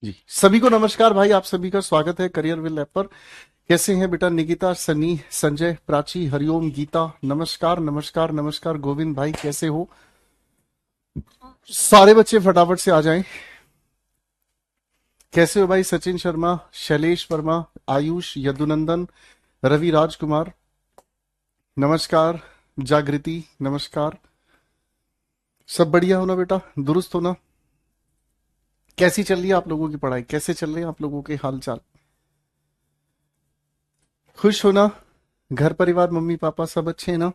जी सभी को नमस्कार भाई। आप सभी का स्वागत है करियर विल ऐप पर। कैसे हैं बेटा निकिता, सनी, संजय, प्राची, हरिओम, गीता? नमस्कार नमस्कार नमस्कार। गोविंद भाई कैसे हो? सारे बच्चे फटाफट से आ जाएं। कैसे हो भाई? सचिन शर्मा, शैलेश वर्मा, आयुष, यदुनंदन, रवि राजकुमार, नमस्कार। जागृति, नमस्कार। सब बढ़िया हो ना बेटा? दुरुस्त हो ना? कैसी चल रही है आप लोगों की पढ़ाई? कैसे चल रहे हैं आप लोगों के हाल चाल? खुश हो ना? घर परिवार मम्मी पापा सब अच्छे हैं ना?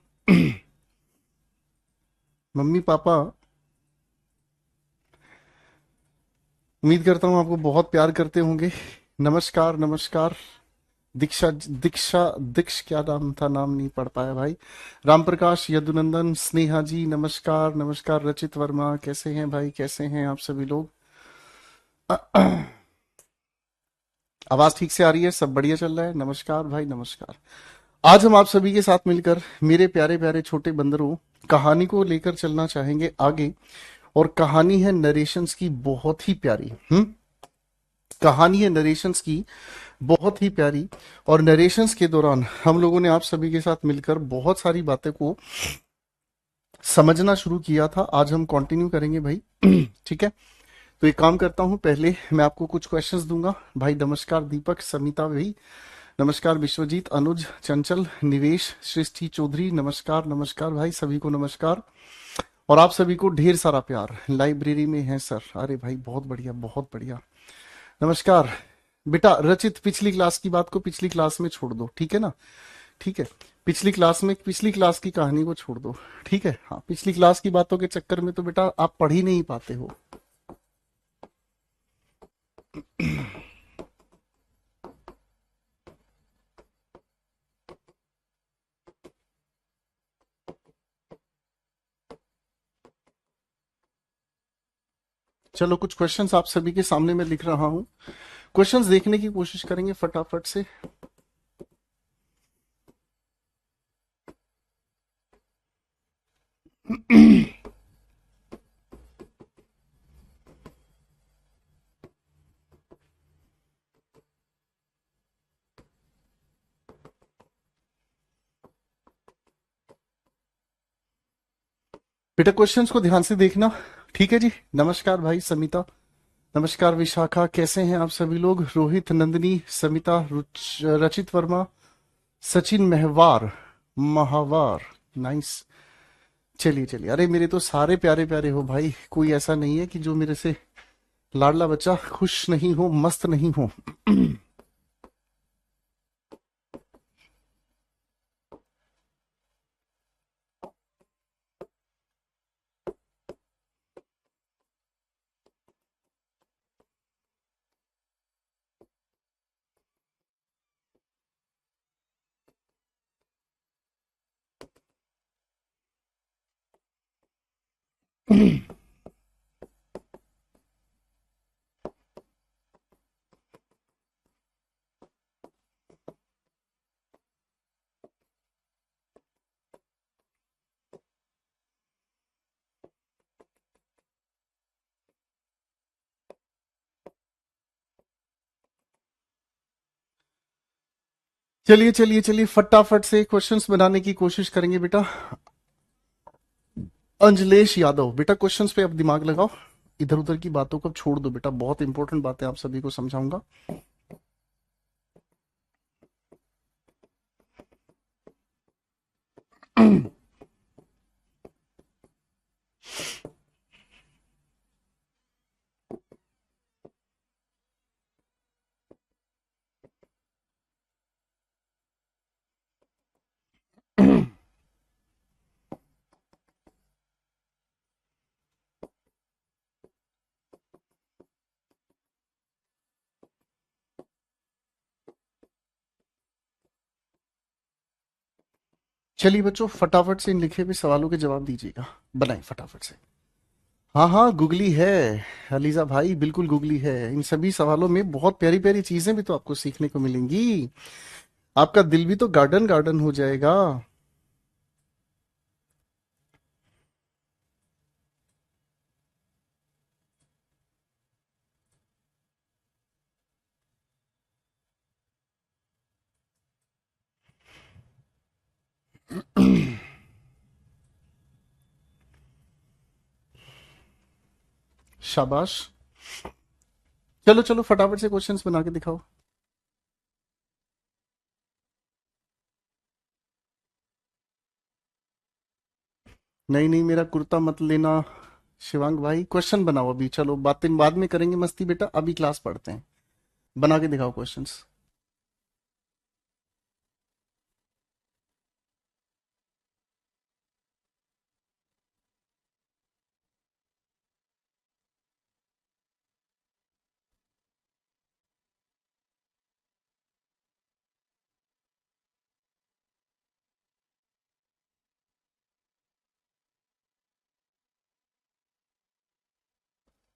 मम्मी पापा, उम्मीद करता हूँ आपको बहुत प्यार करते होंगे। नमस्कार नमस्कार। दीक्षा, दीक्षा, दीक्ष क्या नाम था? नाम नहीं पढ़ पाया भाई। राम प्रकाश, यदुनंदन, स्नेहा जी, नमस्कार नमस्कार। रचित वर्मा कैसे हैं भाई? कैसे हैं आप सभी लोग? आवाज ठीक से आ रही है? सब बढ़िया चल रहा है? नमस्कार भाई, नमस्कार। आज हम आप सभी के साथ मिलकर मेरे प्यारे प्यारे छोटे बंदरों कहानी को लेकर चलना चाहेंगे आगे। और कहानी है नरेशंस की बहुत ही प्यारी। कहानी है नरेशंस की बहुत ही प्यारी। और नरेशंस के दौरान हम लोगों ने आप सभी के साथ मिलकर बहुत सारी बातें को समझना शुरू किया था। आज हम कंटिन्यू करेंगे भाई। ठीक है, तो एक काम करता हूं, पहले मैं आपको कुछ क्वेश्चंस दूंगा भाई। नमस्कार दीपक, समिता भाई, नमस्कार विश्वजीत, अनुज, चंचल, निवेश, सृष्टि चौधरी, नमस्कार नमस्कार भाई सभी को नमस्कार। और आप सभी को ढेर सारा प्यार। लाइब्रेरी में है सर? अरे भाई बहुत बढ़िया बहुत बढ़िया। नमस्कार बेटा। रचित, पिछली क्लास की बात को पिछली क्लास में छोड़ दो, ठीक है ना? ठीक है, पिछली क्लास में पिछली क्लास की कहानी को छोड़ दो। ठीक है, हाँ, पिछली क्लास की बातों के चक्कर में तो बेटा आप पढ़ ही नहीं पाते हो। चलो कुछ क्वेश्चंस आप सभी के सामने मैं लिख रहा हूं। क्वेश्चंस देखने की कोशिश करेंगे फटाफट से। बेटा क्वेश्चंस को ध्यान से देखना। ठीक है जी। नमस्कार भाई समिता, नमस्कार विशाखा। कैसे हैं आप सभी लोग? रोहित, नंदिनी, समिता, रचित वर्मा, सचिन, महवार, महावार, नाइस। चलिए चलिए। अरे मेरे तो सारे प्यारे प्यारे हो भाई, कोई ऐसा नहीं है कि जो मेरे से लाडला बच्चा खुश नहीं हो, मस्त नहीं हो। चलिए चलिए चलिए, फटाफट से क्वेश्चंस बनाने की कोशिश करेंगे बेटा। अंजलेश यादव, बेटा क्वेश्चंस पे अब दिमाग लगाओ। इधर उधर की बातों को छोड़ दो बेटा, बहुत इंपॉर्टेंट बातें आप सभी को समझाऊंगा। चलिए बच्चों, फटाफट से इन लिखे हुए सवालों के जवाब दीजिएगा। बनाए फटाफट से। हाँ हाँ, गूगली है। अलीजा भाई बिल्कुल गूगली है। इन सभी सवालों में बहुत प्यारी प्यारी चीजें भी तो आपको सीखने को मिलेंगी। आपका दिल भी तो गार्डन गार्डन हो जाएगा। शाबाश। चलो चलो फटाफट से क्वेश्चंस बना के दिखाओ। नहीं नहीं, मेरा कुर्ता मत लेना शिवांग भाई, क्वेश्चन बनाओ अभी। चलो बातें बाद में करेंगे मस्ती बेटा, अभी क्लास पढ़ते हैं। बना के दिखाओ क्वेश्चंस।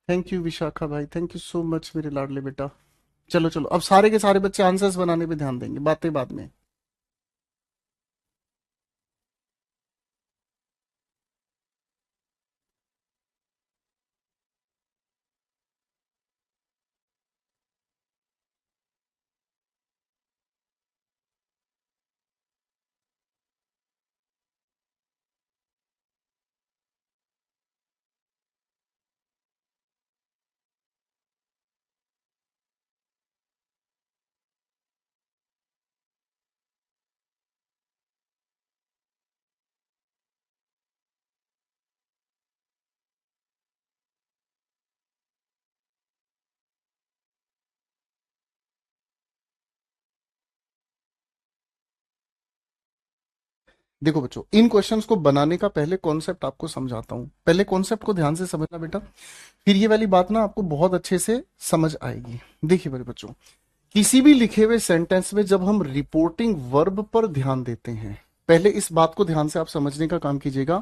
थैंक यू विशाखा भाई, थैंक यू सो मच मेरे लाडले बेटा। चलो चलो, अब सारे के सारे बच्चे आंसर्स बनाने पे ध्यान देंगे, बातें बाद में। देखो बच्चों, इन क्वेश्चंस को बनाने का पहले कॉन्सेप्ट आपको समझाता हूं। पहले कॉन्सेप्ट को ध्यान से समझना बेटा, फिर ये वाली बात ना आपको बहुत अच्छे से समझ आएगी। देखिए मेरे बच्चों, किसी भी लिखे हुए सेंटेंस में जब हम रिपोर्टिंग वर्ब पर ध्यान देते हैं, पहले इस बात को ध्यान से आप समझने का काम कीजिएगा।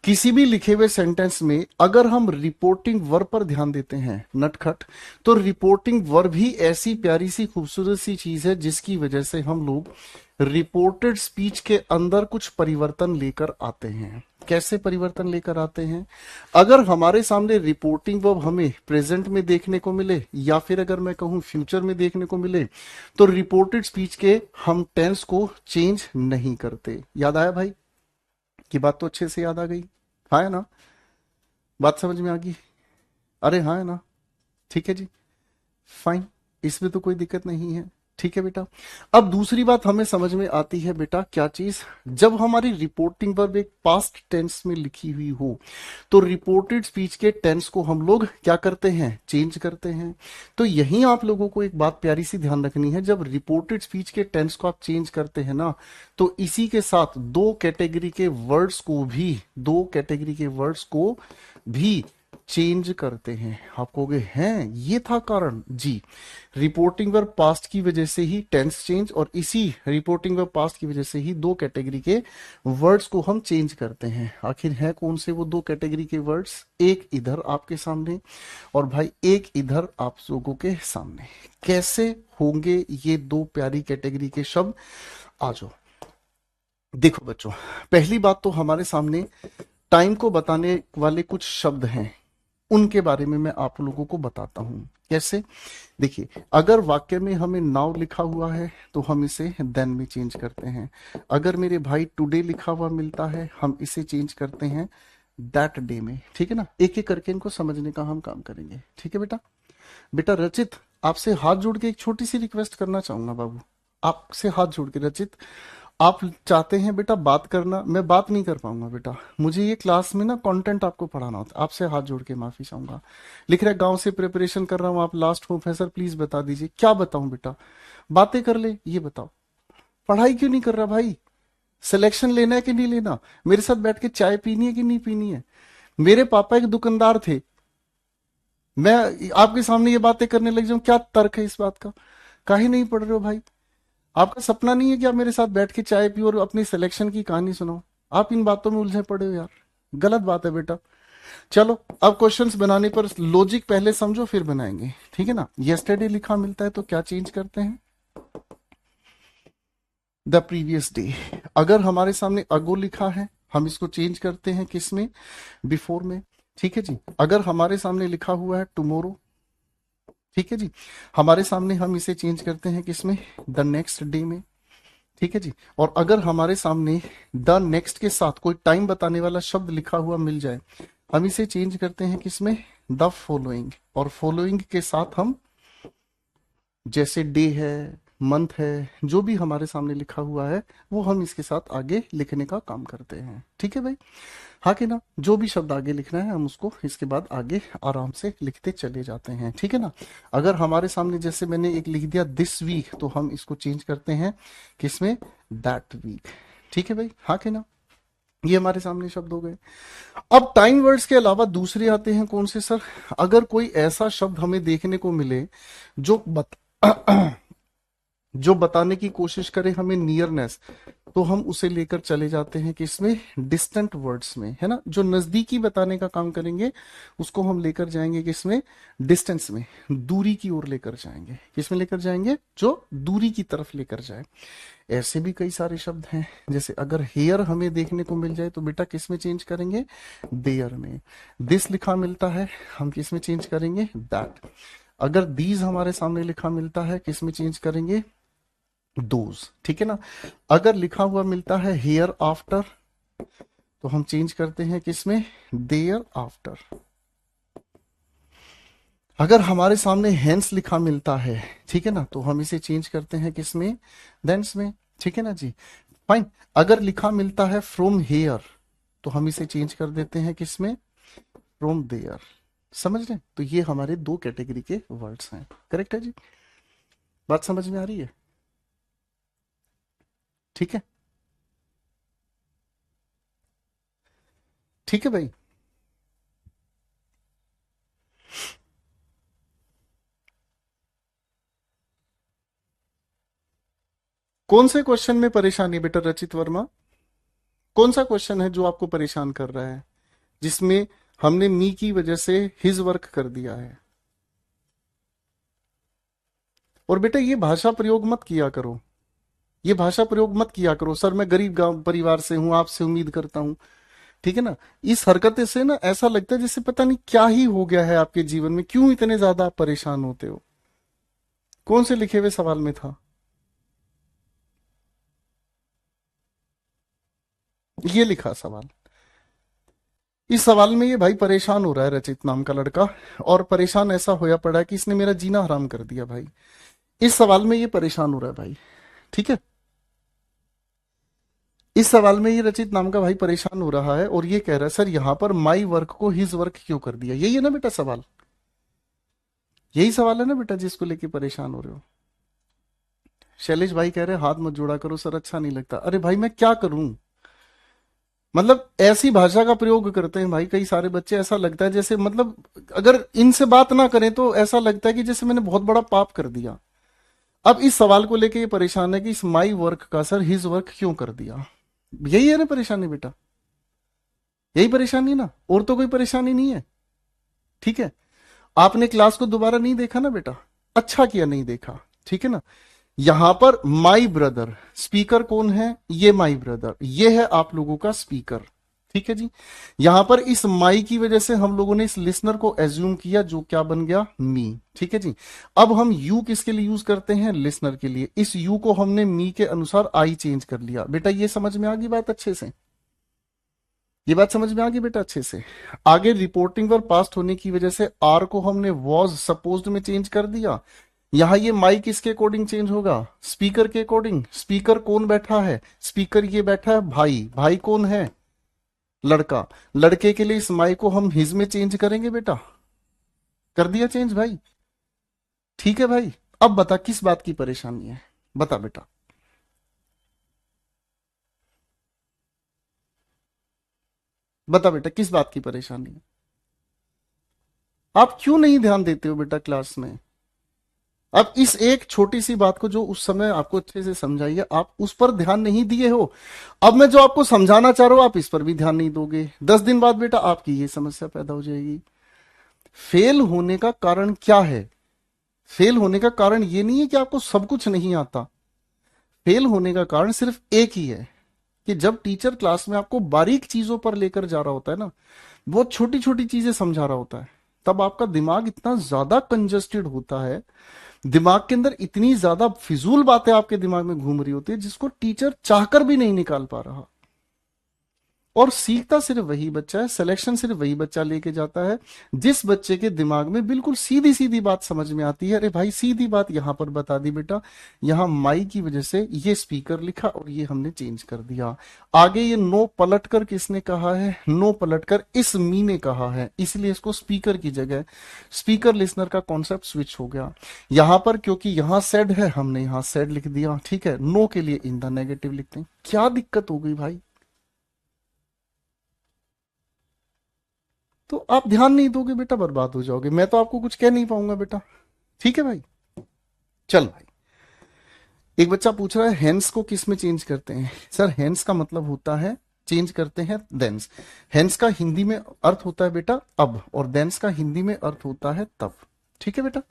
किसी भी लिखे हुए सेंटेंस में अगर हम रिपोर्टिंग वर्ब पर ध्यान देते हैं नटखट, तो रिपोर्टिंग वर्ब ही ऐसी प्यारी सी खूबसूरत सी चीज है जिसकी वजह से हम लोग रिपोर्टेड स्पीच के अंदर कुछ परिवर्तन लेकर आते हैं। कैसे परिवर्तन लेकर आते हैं? अगर हमारे सामने रिपोर्टिंग वर्ब हमें प्रेजेंट में देखने को मिले, या फिर अगर मैं कहूं फ्यूचर में देखने को मिले, तो रिपोर्टेड स्पीच के हम टेंस को चेंज नहीं करते। याद आया भाई? की बात तो अच्छे से याद आ गई, हाँ है ना? बात समझ में आ गई? अरे हाँ है ना? ठीक है जी, फाइन, इसमें तो कोई दिक्कत नहीं है। ठीक है बेटा। अब दूसरी बात हमें समझ में आती है बेटा, क्या चीज? जब हमारी रिपोर्टिंग वर्ब एक पास्ट टेंस में लिखी हुई हो, तो रिपोर्टेड स्पीच के टेंस को हम लोग क्या करते हैं? चेंज करते हैं। तो यहीं आप लोगों को एक बात प्यारी सी ध्यान रखनी है, जब रिपोर्टेड स्पीच के टेंस को आप चेंज करते हैं ना, तो इसी के साथ दो कैटेगरी के वर्ड्स को भी चेंज करते हैं। आप कहोगे हैं ये था कारण? जी, रिपोर्टिंग वर्ब पास्ट की वजह से ही टेंस चेंज, और इसी रिपोर्टिंग वर्ब पास्ट की वजह से ही दो कैटेगरी के वर्ड्स को हम चेंज करते हैं। आखिर है कौन से वो दो कैटेगरी के वर्ड्स? एक इधर आपके सामने, और भाई एक इधर आप लोगों के सामने। कैसे होंगे ये दो प्यारी कैटेगरी के शब्द? आ जाओ। देखो बच्चों, पहली बात तो हमारे सामने टाइम को बताने वाले कुछ शब्द हैं, उनके बारे में मैं आप लोगों को बताता हूं। कैसे? देखिए, अगर वाक्य में हमें नाउ लिखा हुआ है तो हम इसे देन में चेंज करते हैं। अगर मेरे भाई टुडे लिखा हुआ मिलता है, हम इसे चेंज करते हैं दैट डे में। ठीक है ना? एक एक करके इनको समझने का हम काम करेंगे। ठीक है बेटा? बेटा रचित, आपसे हाथ जोड़ के एक छोटी सी रिक्वेस्ट करना चाहूंगा बाबू, आपसे हाथ जोड़ के। रचित, आप चाहते हैं बेटा बात करना, मैं बात नहीं कर पाऊंगा बेटा, मुझे ये क्लास में ना कंटेंट आपको पढ़ाना होता है। आपसे हाथ जोड़ के माफी चाहूंगा। लिख रहा है गांव से प्रिपरेशन कर रहा हूं, आप लास्ट प्रोफेसर प्लीज बता दीजिए। क्या बताऊं बेटा? बातें कर ले, ये बताओ। पढ़ाई क्यों नहीं कर रहा भाई? सिलेक्शन लेना है कि नहीं लेना? मेरे साथ बैठ के चाय पीनी है कि नहीं पीनी है? मेरे पापा एक दुकानदार थे, मैं आपके सामने ये बातें करने लग जाऊं? क्या तर्क है इस बात का? काहे नहीं पढ़ रहे हो भाई? आपका सपना नहीं है कि आप मेरे साथ बैठ के चाय पियो और अपनी सिलेक्शन की कहानी सुनाओ? आप इन बातों में उलझे पड़े हो यार, गलत बात है बेटा। चलो, अब क्वेश्चंस बनाने पर लॉजिक पहले समझो फिर बनाएंगे। ठीक है ना? यस्टरडे लिखा मिलता है तो क्या चेंज करते हैं? The previous day. अगर हमारे सामने अगो लिखा है, हम इसको चेंज करते हैं किस में? बिफोर में। ठीक है जी। अगर हमारे सामने लिखा हुआ है टुमारो, ठीक है जी, हमारे सामने हम इसे चेंज करते हैं किसमें? द नेक्स्ट डे में। ठीक है जी। और अगर हमारे सामने द नेक्स्ट के साथ कोई टाइम बताने वाला शब्द लिखा हुआ मिल जाए, हम इसे चेंज करते हैं किसमें? द फॉलोइंग, और फॉलोइंग के साथ हम जैसे डे है, मंथ है, जो भी हमारे सामने लिखा हुआ है वो हम इसके साथ आगे लिखने का काम करते हैं। ठीक है भाई, हाँ कि ना, जो भी शब्द आगे लिखना है हम उसको इसके बाद आगे आराम से लिखते चले जाते हैं। ठीक है ना, अगर हमारे सामने जैसे मैंने एक लिख दिया दिस वीक, तो हम इसको चेंज करते हैं किसमें, दैट वीक। ठीक है भाई, हाँ कि ना, ये हमारे सामने शब्द हो गए। अब टाइम वर्ड्स के अलावा दूसरे आते हैं कौन से सर, अगर कोई ऐसा शब्द हमें देखने को मिले जो जो बताने की कोशिश करे हमें नियरनेस, तो हम उसे लेकर चले जाते हैं किसमें, डिस्टेंट वर्ड्स में, है ना। जो नजदीकी बताने का काम करेंगे उसको हम लेकर जाएंगे किसमें, डिस्टेंस में, दूरी की ओर लेकर जाएंगे। किसमें लेकर जाएंगे, जो दूरी की तरफ लेकर जाए। ऐसे भी कई सारे शब्द हैं, जैसे अगर हेयर हमें देखने को मिल जाए तो बेटा किसमें चेंज करेंगे, देयर में। दिस लिखा मिलता है, हम किसमें चेंज करेंगे, दैट। अगर दीज हमारे सामने लिखा मिलता है, किसमें चेंज करेंगे, दोज। ठीक है ना, अगर लिखा हुआ मिलता है हेयर आफ्टर, तो हम चेंज करते हैं किसमें, देयर आफ्टर। अगर हमारे सामने हेंस लिखा मिलता है, ठीक है ना, तो हम इसे चेंज करते हैं किसमें, देंस में। ठीक है ना जी, फाइन। अगर लिखा मिलता है फ्रॉम हेयर, तो हम इसे चेंज कर देते हैं किसमें, फ्रॉम देयर। समझ रहे हैं, तो ये हमारे दो कैटेगरी के वर्ड्स हैं। करेक्ट है जी, बात समझ में आ रही है। ठीक है, ठीक है भाई। कौन से क्वेश्चन में परेशानी बेटा रचित वर्मा, कौन सा क्वेश्चन है जो आपको परेशान कर रहा है, जिसमें हमने मी की वजह से हिज वर्क कर दिया है। और बेटा ये भाषा प्रयोग मत किया करो, ये भाषा प्रयोग मत किया करो, सर मैं गरीब गांव परिवार से हूं, आपसे उम्मीद करता हूं। ठीक है ना, इस हरकत से ना ऐसा लगता है जैसे पता नहीं क्या ही हो गया है आपके जीवन में, क्यों इतने ज्यादा आप परेशान होते हो। कौन से लिखे हुए सवाल में था ये लिखा सवाल, इस सवाल में ये भाई परेशान हो रहा है रचित नाम का लड़का, और परेशान ऐसा होया पड़ा है कि इसने मेरा जीना हराम कर दिया भाई। इस सवाल में ये परेशान हो रहा है भाई। ठीक है, इस सवाल में ये रचित नाम का भाई परेशान हो रहा है और ये कह रहा है सर यहाँ पर माई वर्क को हिज वर्क क्यों कर दिया। यही है ना बेटा सवाल, यही सवाल है ना बेटा जिसको लेके परेशान हो रहे हो। शैलेश भाई कह रहे हैं हाथ मत जोड़ा करो सर, अच्छा नहीं लगता। अरे भाई मैं क्या करूं, मतलब ऐसी भाषा का प्रयोग करते हैं भाई कई सारे बच्चे, ऐसा लगता है जैसे मतलब अगर इनसे बात ना करें तो ऐसा लगता है कि जैसे मैंने बहुत बड़ा पाप कर दिया। अब इस सवाल को लेके ये परेशान है कि इस माई वर्क का सर हिज वर्क क्यों कर दिया। यही है ना परेशानी बेटा, यही परेशानी ना, और तो कोई परेशानी नहीं है। ठीक है, आपने क्लास को दोबारा नहीं देखा ना बेटा, अच्छा किया नहीं देखा। ठीक है ना, यहां पर माई ब्रदर, स्पीकर कौन है, ये माई ब्रदर, ये है आप लोगों का स्पीकर। ठीक है जी, यहां पर इस माई की वजह से हम लोगों ने इस लिसनर को एज्यूम किया, जो क्या बन गया, मी। ठीक है जी, अब हम यू किसके लिए यूज करते हैं, लिसनर के लिए। इस यू को हमने मी के अनुसार आई चेंज कर लिया। बेटा ये समझ में आ गई बात अच्छे से, ये बात समझ में आ गई बेटा अच्छे से। आगे रिपोर्टिंग पर पास्ट होने की वजह से आर को हमने वॉज सपोज्ड में चेंज कर दिया। यहां ये माइक किसके अकॉर्डिंग चेंज होगा, स्पीकर के अकॉर्डिंग। स्पीकर कौन बैठा है, स्पीकर ये बैठा है भाई, भाई कौन है, लड़का। लड़के के लिए इस माइक को हम हिज में चेंज करेंगे बेटा, कर दिया चेंज भाई। ठीक है भाई, अब बता किस बात की परेशानी है, बता बेटा। बता बेटा किस बात की परेशानी है, आप क्यों नहीं ध्यान देते हो बेटा क्लास में। अब इस एक छोटी सी बात को जो उस समय आपको अच्छे से समझाई है, आप उस पर ध्यान नहीं दिए हो। अब मैं जो आपको समझाना चाह रहा हूं आप इस पर भी ध्यान नहीं दोगे, 10 दिन बाद बेटा आपकी ये समस्या पैदा हो जाएगी। फेल होने का कारण क्या है, फेल होने का कारण ये नहीं है कि आपको सब कुछ नहीं आता। फेल होने का कारण सिर्फ एक ही है कि जब टीचर क्लास में आपको बारीक चीजों पर लेकर जा रहा होता है ना, बहुत छोटी छोटी चीजें समझा रहा होता है, तब आपका दिमाग इतना ज्यादा कंजस्टेड होता है, दिमाग के अंदर इतनी ज्यादा फिजूल बातें आपके दिमाग में घूम रही होती है जिसको टीचर चाहकर भी नहीं निकाल पा रहा। और सीखता सिर्फ वही बच्चा है, सिलेक्शन सिर्फ वही बच्चा लेके जाता है जिस बच्चे के दिमाग में बिल्कुल सीधी सीधी बात समझ में आती है। अरे भाई सीधी बात यहां पर बता दी बेटा, यहां माई की वजह से ये स्पीकर लिखा और ये हमने चेंज कर दिया। आगे ये नो पलट कर किसने कहा है, नो पलट कर इस मी ने कहा है, इसलिए इसको स्पीकर की जगह स्पीकर लिसनर का कॉन्सेप्ट स्विच हो गया। यहां पर क्योंकि यहां सेड है, हमने यहां सेड लिख दिया, ठीक है। नो के लिए इन द नेगेटिव लिखते हैं। क्या दिक्कत हो गई भाई? तो आप ध्यान नहीं दोगे बेटा, बर्बाद हो जाओगे। मैं तो आपको कुछ कह नहीं पाऊंगा बेटा, ठीक है भाई। चल भाई, एक बच्चा पूछ रहा है हेंस को किस में चेंज करते हैं। सर हेंस का मतलब होता है, चेंज करते हैं देंस। हेंस का हिंदी में अर्थ होता है बेटा अब, और देंस का हिंदी में अर्थ होता है तब। ठीक है बेटा,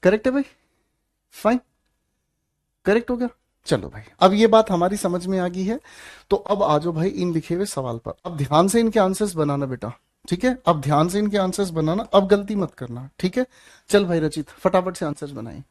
करेक्ट है भाई, फाइन, करेक्ट हो गया। चलो भाई, अब ये बात हमारी समझ में आ गई है। तो अब आ जाओ भाई इन लिखे हुए सवाल पर। अब ध्यान से इनके आंसर्स बनाना बेटा, ठीक है। अब ध्यान से इनके आंसर्स बनाना, अब गलती मत करना, ठीक है। चल भाई रचित, फटाफट से आंसर्स बनाए।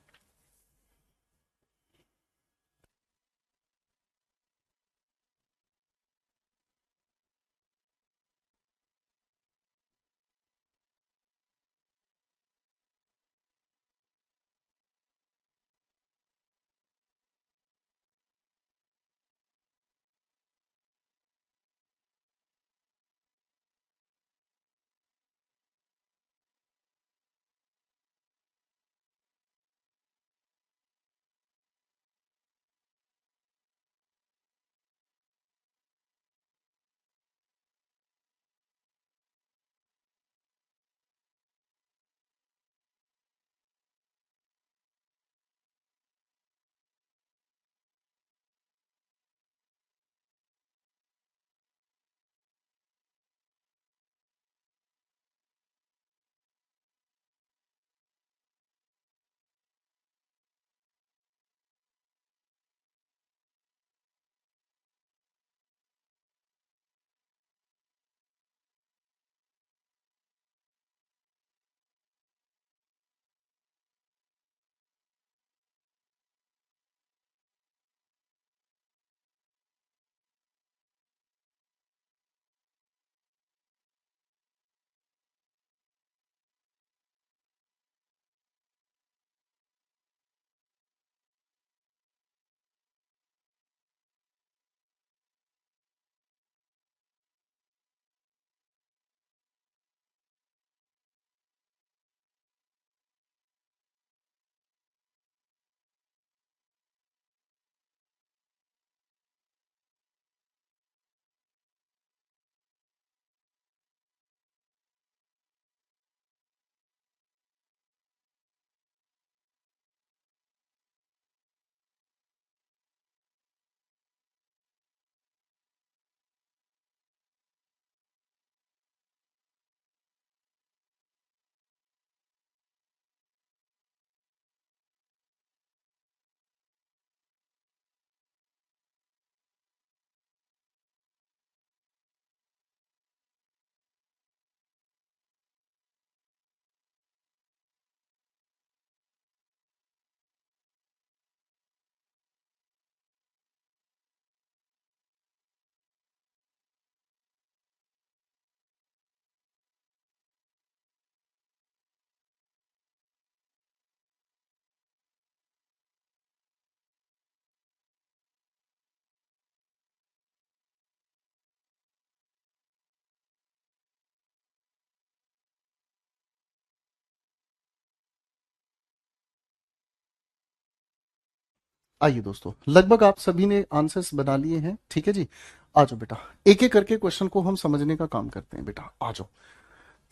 आइए दोस्तों, लगभग आप सभी ने आंसर्स बना लिए हैं, ठीक है जी। आ जाओ बेटा, एक एक करके क्वेश्चन को हम समझने का काम करते हैं बेटा, आ जाओ।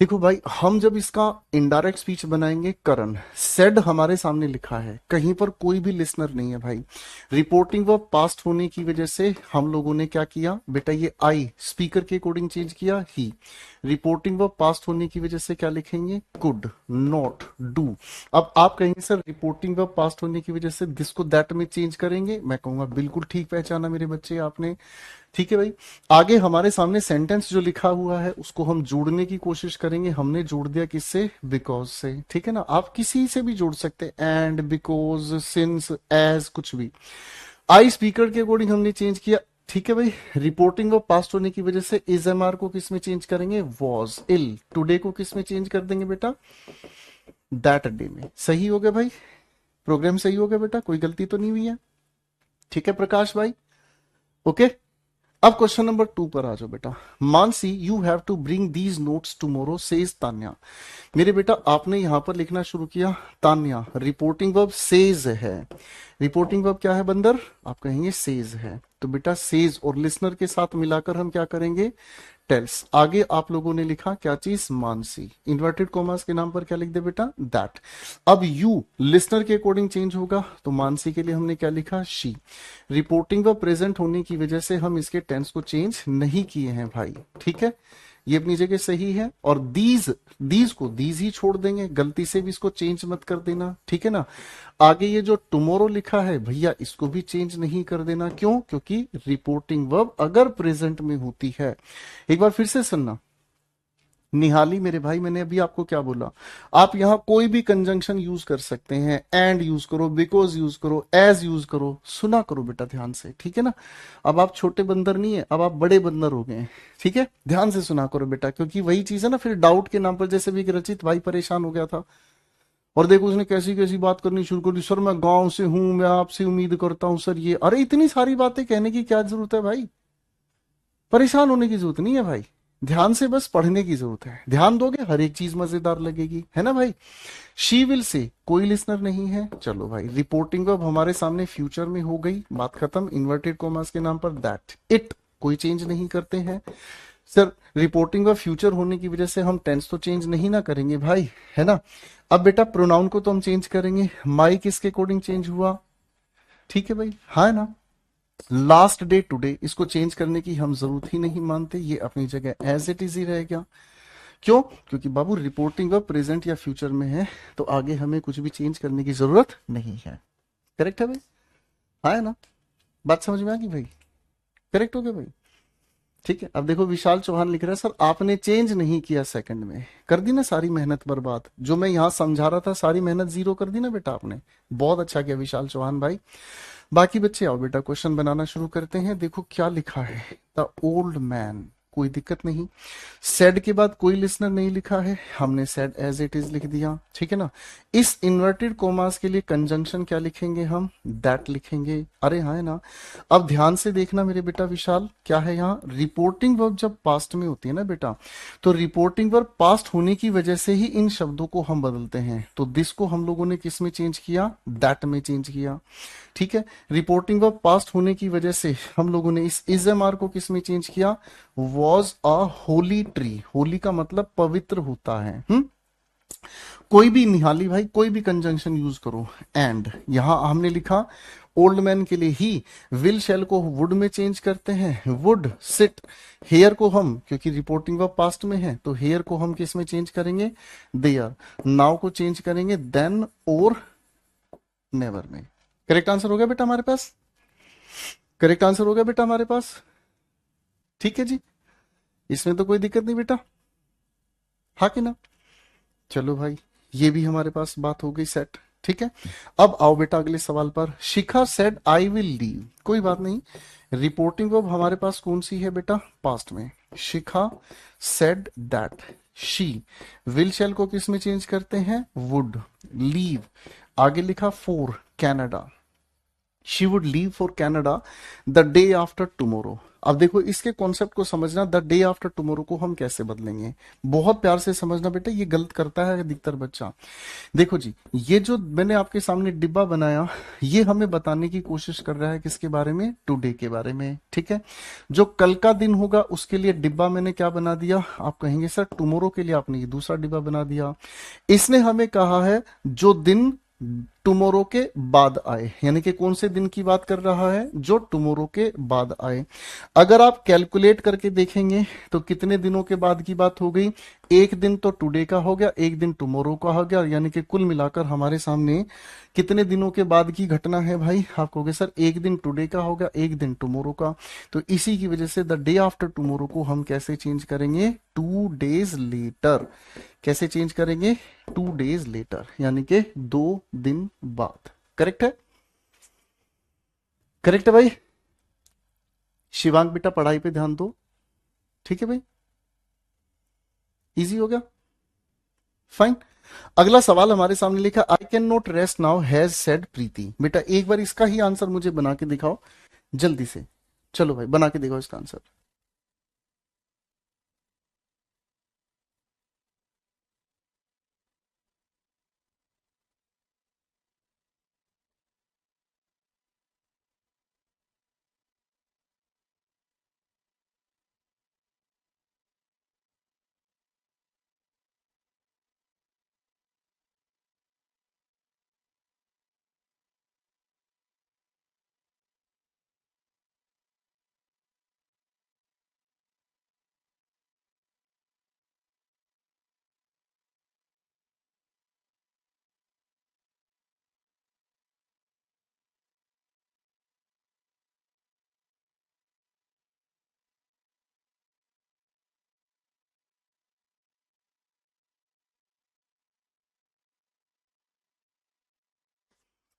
देखो भाई, हम जब इसका इनडायरेक्ट स्पीच बनाएंगे, करण सेड हमारे सामने लिखा है, कहीं पर कोई भी लिसनर नहीं है भाई। रिपोर्टिंग वर्ब पास्ट होने की वजह से हम लोगों ने क्या किया बेटा, ये आई स्पीकर के अकॉर्डिंग चेंज किया ही। रिपोर्टिंग वर्ब पास्ट होने की वजह से क्या लिखेंगे, कुड, नॉट, डू। अब आप कहेंगे सर रिपोर्टिंग वर्ब पास्ट होने की वजह से दिस को दैट में चेंज करेंगे। मैं कहूंगा बिल्कुल ठीक पहचाना मेरे बच्चे आपने, ठीक है भाई। आगे हमारे सामने सेंटेंस जो लिखा हुआ है उसको हम जोड़ने की कोशिश करेंगे। हमने जोड़ दिया किससे, बिकॉज से, ठीक है ना। आप किसी से भी जोड़ सकते हैं, एंड, बिकॉज, सिंस, एज, कुछ भी। आई स्पीकर के अकॉर्डिंग हमने चेंज किया, ठीक है भाई, रिपोर्टिंग वर्ब पास्ट होने की वजह से इज एम आर को किस में चेंज करेंगे, वॉज। इल टुडे को किस में चेंज कर देंगे बेटा, दैट डे में। सही हो गया भाई, प्रोग्राम सही हो गया बेटा, कोई गलती तो नहीं हुई है। ठीक है प्रकाश भाई, ओके। अब क्वेश्चन नंबर 2 पर आ जाओ बेटा। Mansi you have to bring these notes tomorrow says Tanya. मेरे बेटा आपने यहां पर लिखना शुरू किया तान्या, रिपोर्टिंग वर्ब सेज है। रिपोर्टिंग वर्ब क्या है बंदर, आप कहेंगे सेज है। तो बेटा सेज और लिसनर के साथ मिलाकर हम क्या करेंगे, टेल्स। आगे आप लोगों ने लिखा क्या चीज, मानसी। इन्वर्टेड कॉमर्स के नाम पर क्या लिख दे बेटा, दैट। अब यू लिसनर के अकॉर्डिंग चेंज होगा, तो मानसी के लिए हमने क्या लिखा, शी। रिपोर्टिंग वर्ब प्रेजेंट होने की वजह से हम इसके टेंस को चेंज नहीं किए हैं भाई, ठीक है, ये अपनी जगह सही है। और दीज को दीज ही छोड़ देंगे, गलती से भी इसको चेंज मत कर देना, ठीक है ना। आगे ये जो टुमारो लिखा है भैया, इसको भी चेंज नहीं कर देना, क्यों, क्योंकि रिपोर्टिंग वर्ब अगर प्रेजेंट में होती है, एक बार फिर से सुनना निहाली मेरे भाई, मैंने अभी आपको क्या बोला, आप यहां कोई भी कंजंक्शन यूज कर सकते हैं, एंड यूज करो, बिकॉज यूज करो, एज यूज करो, सुना करो बेटा ध्यान से, ठीक है ना। अब आप छोटे बंदर नहीं है, अब आप बड़े बंदर हो गए हैं, ठीक है, ध्यान से सुना करो बेटा, क्योंकि वही चीज है ना, फिर डाउट के नाम पर, जैसे भी रचित भाई परेशान हो गया था, और देखो उसने कैसी कैसी बात करनी शुरू कर दी, सर मैं गांव से हूं, मैं आपसे उम्मीद करता हूं सर ये, अरे इतनी सारी बातें कहने की क्या जरूरत है भाई, परेशान होने की जरूरत नहीं है भाई, ध्यान से बस पढ़ने की जरूरत है, ध्यान दोगे हर एक चीज मजेदार लगेगी, है ना भाई। शी विल से कोई लिसनर नहीं है, चलो भाई, रिपोर्टिंग अब हमारे सामने फ्यूचर में हो गई, बात खत्म। इन्वर्टेड कॉमर्स के नाम पर दैट, इट कोई चेंज नहीं करते हैं सर, रिपोर्टिंग और फ्यूचर होने की वजह से हम टेंस तो चेंज नहीं ना करेंगे भाई, है ना। अब बेटा प्रोनाउन को तो हम चेंज करेंगे, माई किसके अकॉर्डिंग चेंज हुआ, ठीक है भाई, हाँ है ना। लास्ट डे टुडे, इसको चेंज करने की हम जरूरत ही नहीं मानते, ये अपनी जगह एज इट इज ही रहेगा। क्यों, क्योंकि बाबू रिपोर्टिंग वर्ब प्रेजेंट या फ्यूचर में है, तो आगे हमें कुछ भी चेंज करने की जरूरत नहीं है। करेक्ट है भाई, हाँ है ना, बात समझ में आ गई भाई, करेक्ट हो गया भाई। ठीक है, अब देखो विशाल चौहान लिख रहा है, सर आपने चेंज नहीं किया सेकंड में, कर दी ना सारी मेहनत बर्बाद, जो मैं यहाँ समझा रहा था सारी मेहनत जीरो कर दी ना बेटा आपने, बहुत अच्छा किया विशाल चौहान भाई। बाकी बच्चे आओ बेटा क्वेश्चन बनाना शुरू करते हैं। देखो क्या लिखा है, द ओल्ड मैन, कोई दिक्कत नहीं। सेड के बाद कोई लिसनर नहीं लिखा है, हमने सेड एज इट इज लिख दिया, ठीक है ना। इस इन्वर्टेड कोमास के लिए कंजंक्शन क्या लिखेंगे हम, दैट लिखेंगे, अरे हाँ है ना। अब ध्यान से देखना मेरे बेटा विशाल, क्या है यहाँ, रिपोर्टिंग वर्ब जब पास्ट में होती है ना बेटा, तो रिपोर्टिंग वर्ब पास्ट होने की वजह से ही इन शब्दों को हम बदलते हैं, तो दिस को हम लोगों ने किस में चेंज किया, दैट में चेंज किया, ठीक है। रिपोर्टिंग वर्ब पास्ट होने की वजह से हम लोगों ने इस इज एम आर को किस में चेंज किया, was a Holi tree, Holi का मतलब पवित्र होता है, कोई भी निहाली भाई कोई भी कंजंक्शन यूज करो, एंड यहां हमने लिखा ओल्ड मैन के लिए ही, विल शेल को वुड में चेंज करते हैं, वुड सिट, हेयर को हम, क्योंकि रिपोर्टिंग वर्ब पास्ट में है, तो हेयर को हम किस में चेंज करेंगे, देयर। नाउ को चेंज करेंगे देन और नेवर में। करेक्ट आंसर हो गया बेटा हमारे पास, करेक्ट आंसर हो गया बेटा हमारे पास, ठीक है जी, इसमें तो कोई दिक्कत नहीं बेटा, हाँ कि ना। चलो भाई, ये भी हमारे पास बात हो गई सेट, ठीक है। अब आओ बेटा अगले सवाल पर। शिखा सेड आई विल लीव, कोई बात नहीं, रिपोर्टिंग वर्ब हमारे पास कौन सी है बेटा, पास्ट में। Shikha said that she, will shall को किस में चेंज करते हैं, वुड। लीव, आगे लिखा for Canada, she would leave for Canada the day after tomorrow. अब देखो इसके कॉन्सेप्ट को समझना, द डे आफ्टर टुमारो को हम कैसे बदलेंगे, बहुत प्यार से समझना बेटा, ये गलत करता है अधिकतर बच्चा। देखो जी, ये जो मैंने आपके सामने डिब्बा बनाया, ये हमें बताने की कोशिश कर रहा है किसके बारे में, टुडे के बारे में, ठीक है। जो कल का दिन होगा उसके लिए डिब्बा मैंने क्या बना दिया, आप कहेंगे सर टुमारो के लिए आपने ये दूसरा डिब्बा बना दिया। इसने हमें कहा है जो दिन टुमारो के बाद आए, यानी कि कौन से दिन की बात कर रहा है, जो टुमारो के बाद आए। अगर आप कैलकुलेट करके देखेंगे तो कितने दिनों के बाद की बात हो गई, एक दिन तो टुडे का हो गया, एक दिन टुमारो का हो गया, यानी कि कुल मिलाकर हमारे सामने कितने दिनों के बाद की घटना है भाई, आप कहोगे सर एक दिन टुडे का हो गया, एक दिन टुमारो का, तो इसी की वजह से द डे आफ्टर टुमारो को हम कैसे चेंज करेंगे, 2 days लेटर, कैसे चेंज करेंगे, 2 days लेटर, यानी कि 2 दिन बाद। करेक्ट है, करेक्ट है भाई, शिवांग बेटा पढ़ाई पे ध्यान दो। ठीक है भाई, इजी हो गया। फाइन। अगला सवाल हमारे सामने लिखा, I can not rest now has said Preeti. बेटा एक बार इसका ही आंसर मुझे बना के दिखाओ जल्दी से। चलो भाई बना के दिखाओ इसका आंसर।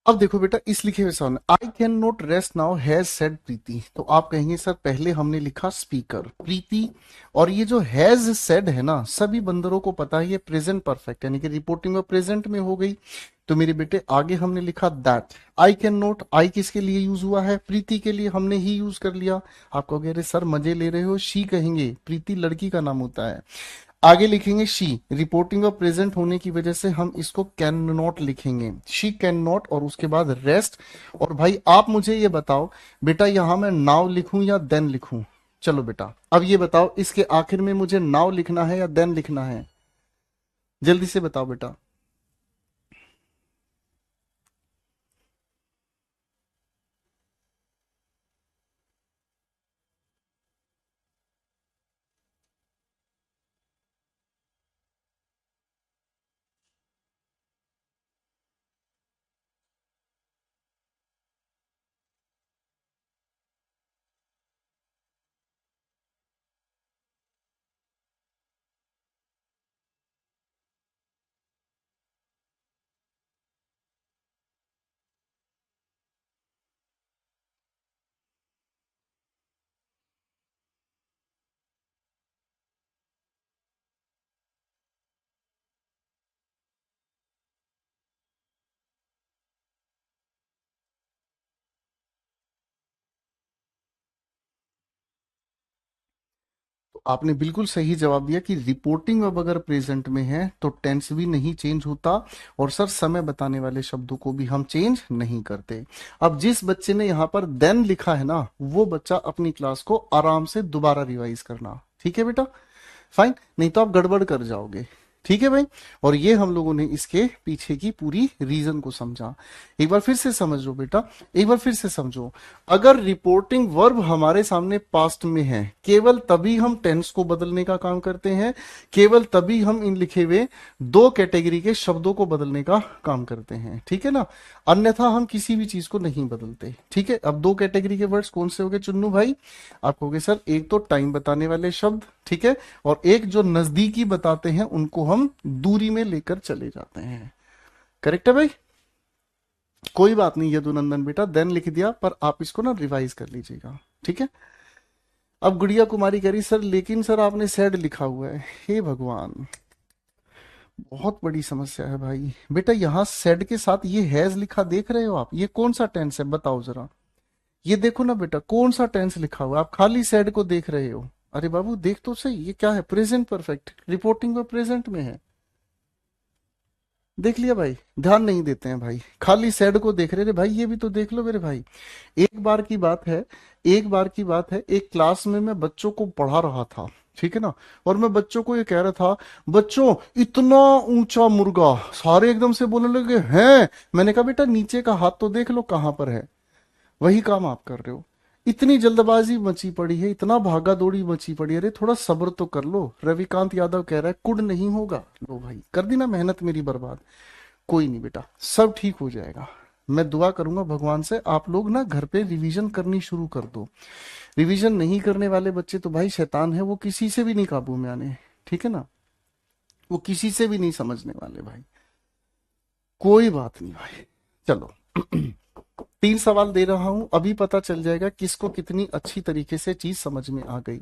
अब देखो बेटा इस लिखे हुए सामने, I can not rest now has said Preeti, तो आप कहेंगे सर पहले हमने लिखा स्पीकर प्रीति, और ये जो हैज सेड है ना, सभी बंदरों को पता है ये प्रेजेंट परफेक्ट यानी कि रिपोर्टिंग ऑफ प्रेजेंट में हो गई। तो मेरे बेटे आगे हमने लिखा दैट। आई कैन नॉट, आई किसके लिए यूज हुआ है? प्रीति के लिए हमने ही यूज कर लिया। आप कहोगे अरे सर मजे ले रहे हो, शी कहेंगे, प्रीति लड़की का नाम होता है। आगे लिखेंगे शी, रिपोर्टिंग ऑफ प्रेजेंट होने की वजह से हम इसको कैन नॉट लिखेंगे, शी कैन नॉट, और उसके बाद रेस्ट। और भाई आप मुझे ये बताओ बेटा, यहां मैं नाउ लिखूं या देन लिखूं? चलो बेटा अब ये बताओ, इसके आखिर में मुझे नाउ लिखना है या देन लिखना है? जल्दी से बताओ बेटा। तो आपने बिल्कुल सही जवाब दिया कि रिपोर्टिंग अब अगर प्रेजेंट में है तो टेंस भी नहीं चेंज होता, और सर समय बताने वाले शब्दों को भी हम चेंज नहीं करते। अब जिस बच्चे ने यहाँ पर देन लिखा है ना, वो बच्चा अपनी क्लास को आराम से दोबारा रिवाइज करना, ठीक है बेटा? फाइन, नहीं तो आप गड़बड़ कर जाओगे। ठीक है भाई, और ये हम लोगों ने इसके पीछे की पूरी रीजन को समझा। एक बार फिर से समझो बेटा, एक बार फिर से समझो। अगर रिपोर्टिंग वर्ब हमारे सामने पास्ट में है, केवल तभी हम टेंस को बदलने का काम करते हैं, केवल तभी हम इन लिखे हुए दो कैटेगरी के शब्दों को बदलने का काम करते हैं, ठीक है ना? अन्यथा हम किसी भी चीज को नहीं बदलते। ठीक है, अब दो कैटेगरी के वर्ड्स कौन से हो गए चुन्नू भाई? आप कहोगे सर एक तो टाइम बताने वाले शब्द, ठीक है, और एक जो नजदीकी बताते हैं उनको हम दूरी में लेकर चले जाते हैं। करेक्ट है भाई? कोई बात नहीं यदुनंदन बेटा, देन लिख दिया, पर आप इसको ना रिवाइज कर लीजिएगा, ठीक है? अब गुड़िया कुमारी कह रही सर लेकिन सर आपने सेड लिखा हुआ है। हे भगवान, बहुत बड़ी समस्या है भाई। बेटा यहाँ सेड के साथ ये हैज लिखा देख रहे हो आप? ये कौन सा टेंस है बताओ जरा। ये देखो ना बेटा, कौन सा टेंस लिखा हुआ है? आप खाली सेड को देख रहे हो। अरे बाबू देख तो सही, ये क्या है? प्रेजेंट परफेक्ट, रिपोर्टिंग में प्रेजेंट में है। देख लिया भाई? ध्यान नहीं देते हैं भाई, खाली सेड को देख रहे थे भाई। ये भी तो देख लो मेरे भाई। एक बार की बात है, एक बार की बात है, एक क्लास में मैं बच्चों को पढ़ा रहा था, ठीक है ना? और मैं बच्चों को ये कह रहा था, बच्चों इतना ऊंचा मुर्गा। सारे एकदम से बोलने लगे हैं। मैंने कहा बेटा नीचे का हाथ तो देख लो कहां पर है। वही काम आप कर रहे हो। इतनी जल्दबाजी मची पड़ी है, इतना भागा दौड़ी मची पड़ी है, अरे थोड़ा सब्र तो कर लो। रविकांत यादव कह रहा है कुड नहीं होगा। लो भाई कर दी ना मेहनत मेरी बर्बाद। कोई नहीं बेटा, सब ठीक हो जाएगा। मैं दुआ करूंगा भगवान से, आप लोग ना घर पे रिवीजन करनी शुरू कर दो। रिवीजन नहीं करने वाले बच्चे तो भाई शैतान है, वो किसी से भी नहीं काबू में आने। ठीक है ना? वो किसी से भी नहीं समझने वाले भाई। कोई बात नहीं भाई, चलो। 3 सवाल दे रहा हूं, अभी पता चल जाएगा किसको कितनी अच्छी तरीके से चीज समझ में आ गई।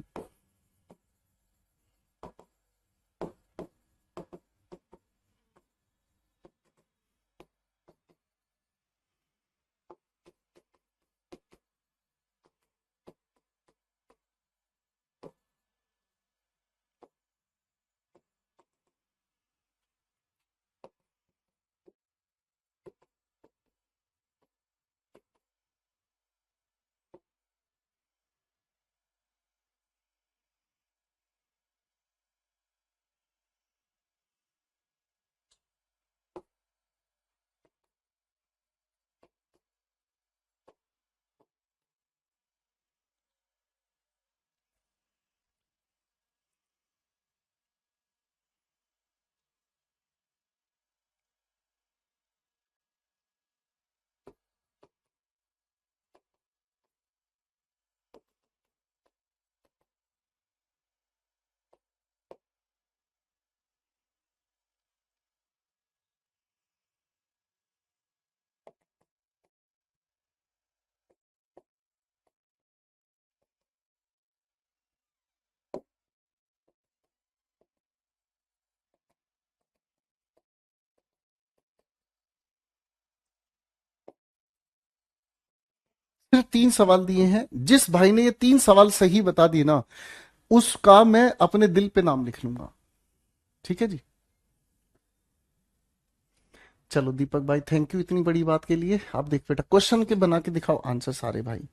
सिर्फ 3 सवाल दिए हैं, जिस भाई ने ये 3 सवाल सही बता दिए ना, उसका मैं अपने दिल पे नाम लिख लूंगा। ठीक है जी। चलो दीपक भाई, थैंक यू इतनी बड़ी बात के लिए। आप देख बेटा, क्वेश्चन के बना के दिखाओ आंसर सारे भाई।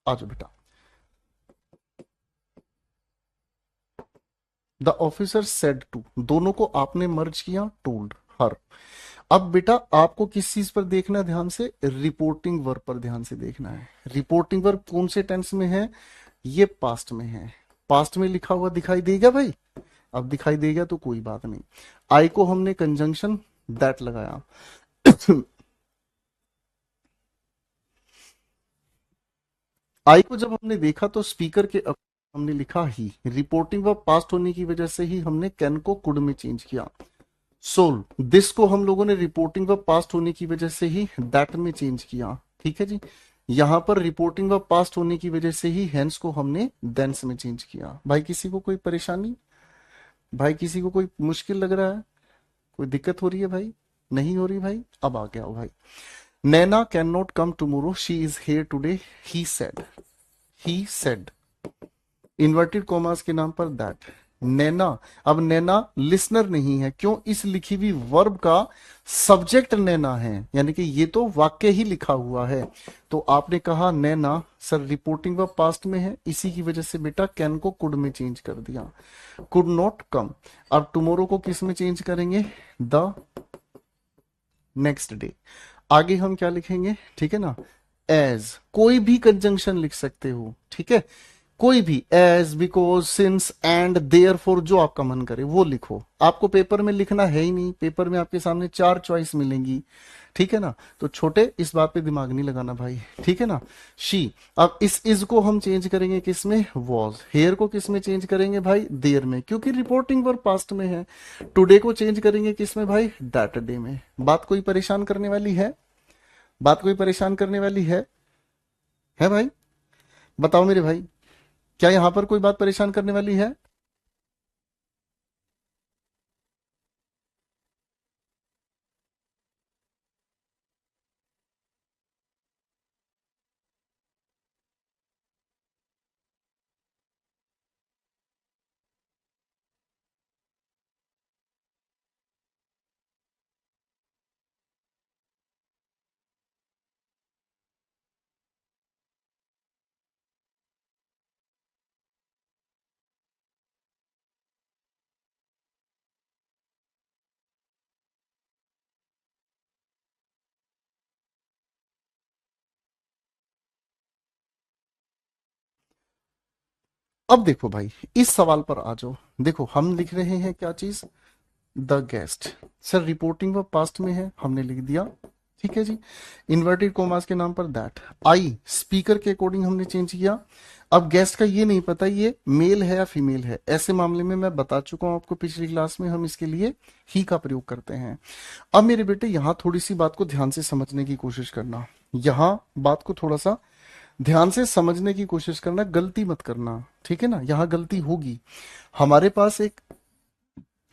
आ जाओ बेटा। द ऑफिसर सेड टू, दोनों को आपने मर्ज किया, टोल्ड हर। अब बेटा आपको किस चीज पर देखना है ध्यान से? रिपोर्टिंग वर्ब पर ध्यान से देखना है। रिपोर्टिंग वर्ब कौन से टेंस में है? ये पास्ट में है। पास्ट में लिखा हुआ दिखाई देगा भाई? अब दिखाई देगा तो कोई बात नहीं। आई को हमने कंजंक्शन दैट लगाया। आई को जब हमने देखा तो स्पीकर के हमने लिखा ही, रिपोर्टिंग वर्ब पास्ट होने की वजह से ही हमने कैन को कुड में चेंज किया। सोल दिस को हम लोगों ने रिपोर्टिंग वर्ब पास्ट होने की वजह से ही दैट में चेंज किया। ठीक है जी। यहां पर रिपोर्टिंग वर्ब पास्ट होने की वजह से ही हेंस को हमने देंस में चेंज किया। भाई किसी को कोई परेशानी? भाई किसी को कोई मुश्किल लग रहा है? कोई दिक्कत हो रही है भाई? नहीं हो रही भाई? अब आ गया हो भाई। Naina can not come tomorrow, she is here today, he said. He said inverted commas के नाम पर दैट। नैना, अब नैना लिसनर नहीं है, क्यों? इस लिखी हुई वर्ब का सब्जेक्ट नैना है, यानी कि ये तो वाक्य ही लिखा हुआ है। तो आपने कहा नैना, सर रिपोर्टिंग वर्ब पास्ट में है, इसी की वजह से बेटा कैन को कुड में चेंज कर दिया। Could not come. अब टुमारो को किस में चेंज करेंगे? The next day. आगे हम क्या लिखेंगे? ठीक है ना, एज, कोई भी कंजंक्शन लिख सकते हो। ठीक है, कोई भी, as, because, since, and, therefore, जो आपका मन करे वो लिखो। आपको पेपर में लिखना है ही नहीं, पेपर में आपके सामने 4 चॉइस मिलेंगी। ठीक है ना, तो छोटे इस बात पे दिमाग नहीं लगाना भाई। ठीक है ना। शी, अब इस इज को हम चेंज करेंगे किस में? वॉज। हेयर को किस में चेंज करेंगे भाई? देयर में, क्योंकि रिपोर्टिंग वर्ब पास्ट में है। टुडे को चेंज करेंगे किस में भाई? दैट डे में। बात कोई परेशान करने वाली है? बात कोई परेशान करने वाली है? है भाई? बताओ मेरे भाई, क्या यहां पर कोई बात परेशान करने वाली है? अब देखो भाई, इस सवाल पर आ जाओ। देखो हम लिख रहे हैं क्या चीज? The guest. Sir reporting verb past में है, हमने लिख दिया। ठीक है जी। इन्वर्टेड कोमास के नाम पर दैट। आई स्पीकर के अकॉर्डिंग हमने चेंज किया। अब गेस्ट का ये नहीं पता ये मेल है या फीमेल है, ऐसे मामले में मैं बता चुका हूं आपको पिछली क्लास में, हम इसके लिए ही का प्रयोग करते हैं। अब मेरे बेटे यहां थोड़ी सी बात को ध्यान से समझने की कोशिश करना। यहां बात को थोड़ा सा ध्यान से समझने की कोशिश करना, गलती मत करना। ठीक है ना, यहां गलती होगी। हमारे पास एक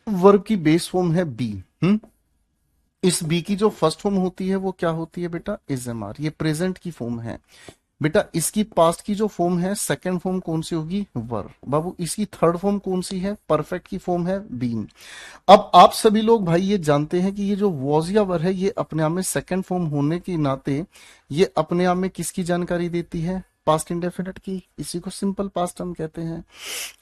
वर्ब की बेस फॉर्म है बी। हम्म इस बी की जो फर्स्ट फॉर्म होती है वो क्या होती है बेटा? Is am are. ये प्रेजेंट की फॉर्म है बेटा। इसकी पास्ट की जो फॉर्म है, सेकंड फॉर्म कौन सी होगी? वर। बाबू इसकी थर्ड फॉर्म कौन सी है? परफेक्ट की फॉर्म है बीन। अब आप सभी लोग भाई ये जानते हैं कि ये जो वॉज या वर है, ये अपने आप में सेकंड फॉर्म होने के नाते ये अपने आप में किसकी जानकारी देती है? पास्ट इंडेफिनिट की। इसी को सिंपल पास्ट हम कहते हैं।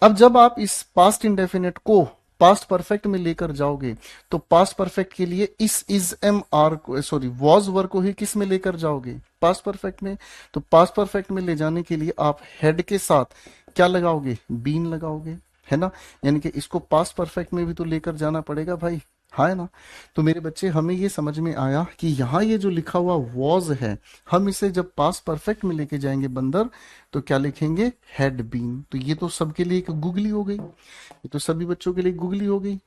अब जब आप इस पास्ट इंडेफिनिट को पास्ट परफेक्ट में लेकर जाओगे, तो पास्ट परफेक्ट के लिए इस इज एम आर को, सॉरी वॉज वर को ही किस में लेकर जाओगे? पास्ट परफेक्ट में। तो पास्ट परफेक्ट में ले जाने के लिए आप हेड के साथ क्या लगाओगे? बीन लगाओगे, है ना। यानी कि इसको पास्ट परफेक्ट में भी तो लेकर जाना पड़ेगा भाई, हाँ है ना। तो मेरे बच्चे हमें ये समझ में आया कि यहाँ ये जो लिखा हुआ वॉज है, हम इसे जब पास्ट परफेक्ट में लेके जाएंगे बंदर, तो क्या लिखेंगे? Had been. तो ये तो सबके लिए एक गूगली हो गई, ये तो सभी बच्चों के लिए गूगली हो गई,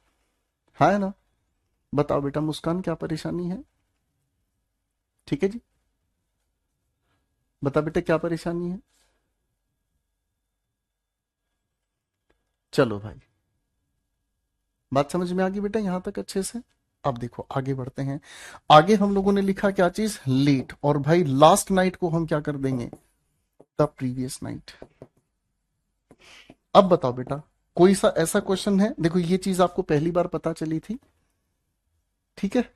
हाँ है ना। बताओ बेटा मुस्कान, क्या परेशानी है? ठीक है जी, बता बेटा क्या परेशानी है? चलो भाई, बात समझ में आ गई बेटा यहां तक अच्छे से? अब देखो आगे बढ़ते हैं। आगे हम लोगों ने लिखा क्या चीज? लेट। और भाई लास्ट नाइट को हम क्या कर देंगे? The previous night. अब बताओ बेटा, कोई सा ऐसा क्वेश्चन है? देखो ये चीज आपको पहली बार पता चली थी, ठीक है।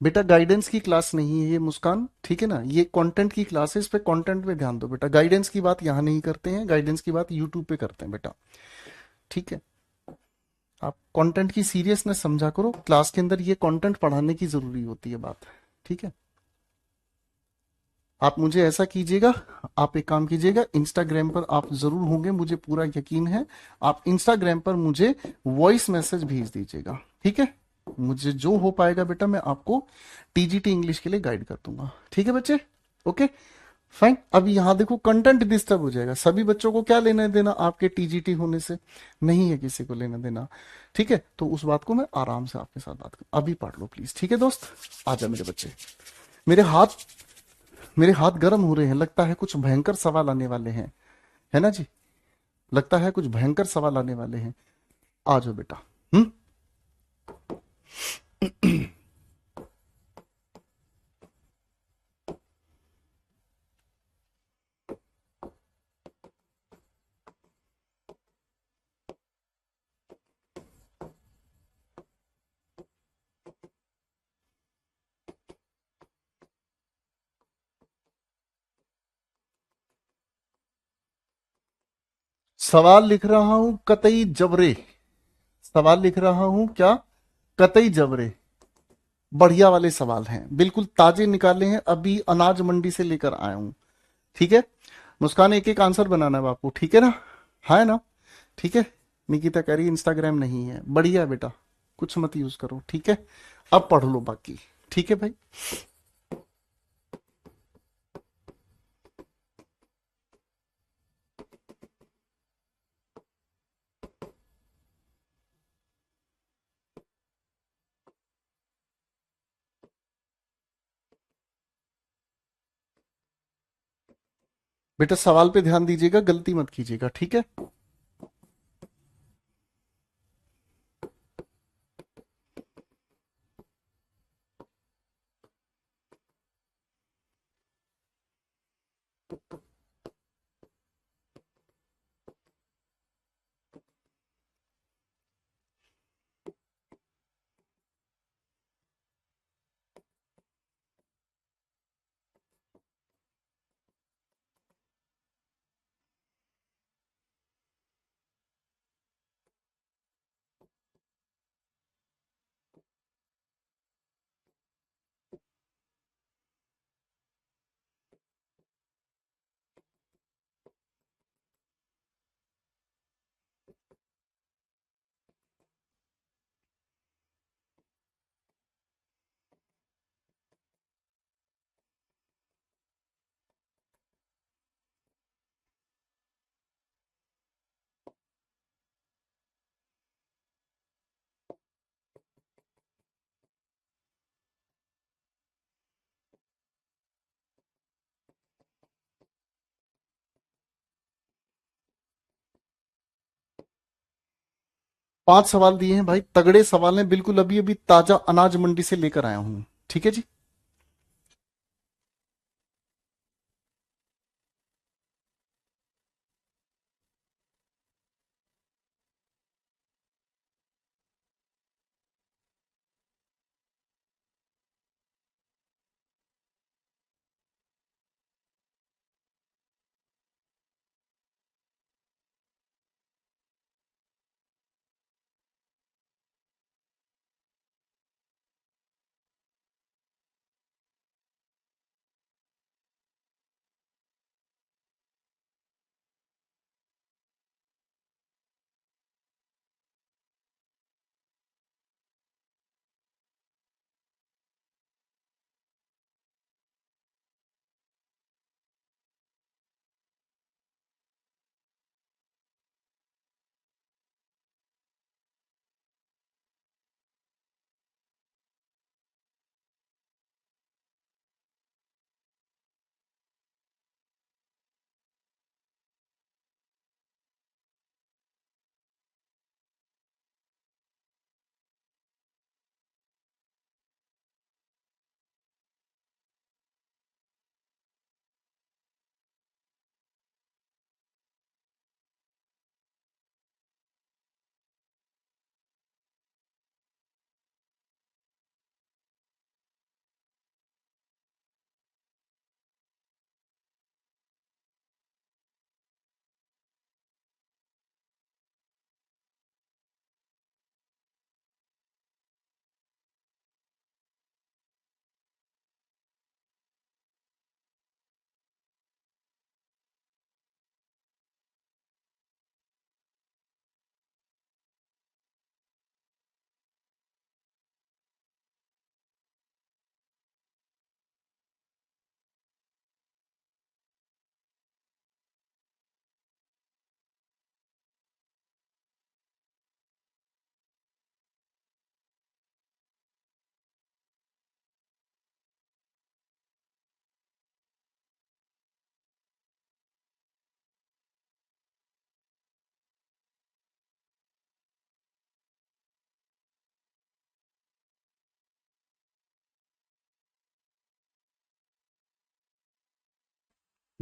बेटा गाइडेंस की क्लास नहीं है ये मुस्कान, ठीक है ना। ये कंटेंट की क्लास है, इस पे कंटेंट पे ध्यान दो बेटा। गाइडेंस की बात यहाँ नहीं करते हैं, गाइडेंस की बात यूट्यूब पे करते हैं बेटा, ठीक है। आप कंटेंट की सीरियसनेस समझा करो, क्लास के अंदर ये कंटेंट पढ़ाने की जरूरी होती है बात, ठीक है। आप मुझे ऐसा कीजिएगा, आप एक काम कीजिएगा, इंस्टाग्राम पर आप जरूर होंगे, मुझे पूरा यकीन है। आप इंस्टाग्राम पर मुझे वॉइस मैसेज भेज दीजिएगा, ठीक है। मुझे जो हो पाएगा बेटा मैं आपको टीजीटी इंग्लिश के लिए गाइड कर दूंगा, ठीक है बच्चे। Okay fine. अब यहाँ देखो कंटेंट डिस्टर्ब हो जाएगा, सभी बच्चों को क्या लेना देना आपके टीजीटी होने से, नहीं है किसी को लेना देना, ठीक है। तो उस बात को मैं आराम से आपके साथ बात करूं, अभी पढ़ लो प्लीज, ठीक है दोस्त। आ जा मेरे बच्चे, मेरे हाथ मेरे हाथ गर्म हो रहे हैं, लगता है कुछ भयंकर सवाल आने वाले हैं, है ना जी। लगता है कुछ भयंकर सवाल आने वाले हैं। आ जाओ बेटा। हम्म। सवाल लिख रहा हूं कतई जबरे, सवाल लिख रहा हूं क्या, कतई जबरे। बढ़िया वाले सवाल हैं, बिल्कुल ताजे निकाले हैं, अभी अनाज मंडी से लेकर आया हूं, ठीक है। मुस्कान एक एक आंसर बनाना है बापू, ठीक है ना, है ना, ठीक है। निकिता कह रही इंस्टाग्राम नहीं है, बढ़िया बेटा, कुछ मत यूज करो, ठीक है। अब पढ़ लो बाकी, ठीक है भाई। बेटा सवाल पे ध्यान दीजिएगा, गलती मत कीजिएगा, ठीक है। पांच सवाल दिए हैं भाई, तगड़े सवाल हैं, बिल्कुल अभी अभी ताजा अनाज मंडी से लेकर आया हूं, ठीक है जी।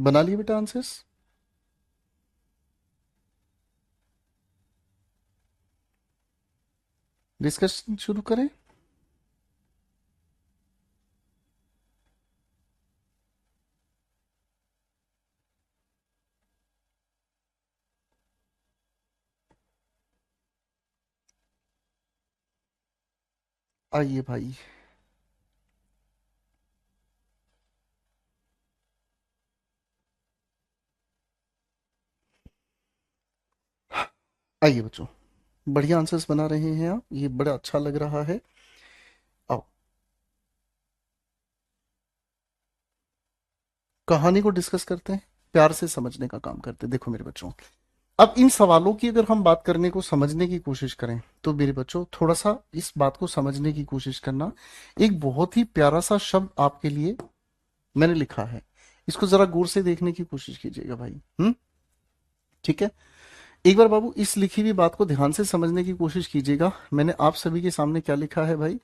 बना लिए बेटा आंसर्स? डिस्कशन शुरू करें? आइए भाई। आइए बच्चों, बढ़िया आंसर्स बना रहे हैं आप, ये बड़ा अच्छा लग रहा है। आओ, कहानी को डिस्कस करते हैं, प्यार से समझने का काम करते हैं। देखो मेरे बच्चों, अब इन सवालों की अगर हम बात करने को समझने की कोशिश करें तो मेरे बच्चों थोड़ा सा इस बात को समझने की कोशिश करना। एक बहुत ही प्यारा सा शब्द आपके लिए मैंने लिखा है, इसको जरा गौर से देखने की कोशिश कीजिएगा भाई। ठीक है, एक बार बाबू इस लिखी हुई बात को ध्यान से समझने की कोशिश कीजिएगा। मैंने आप सभी के सामने क्या लिखा है भाई?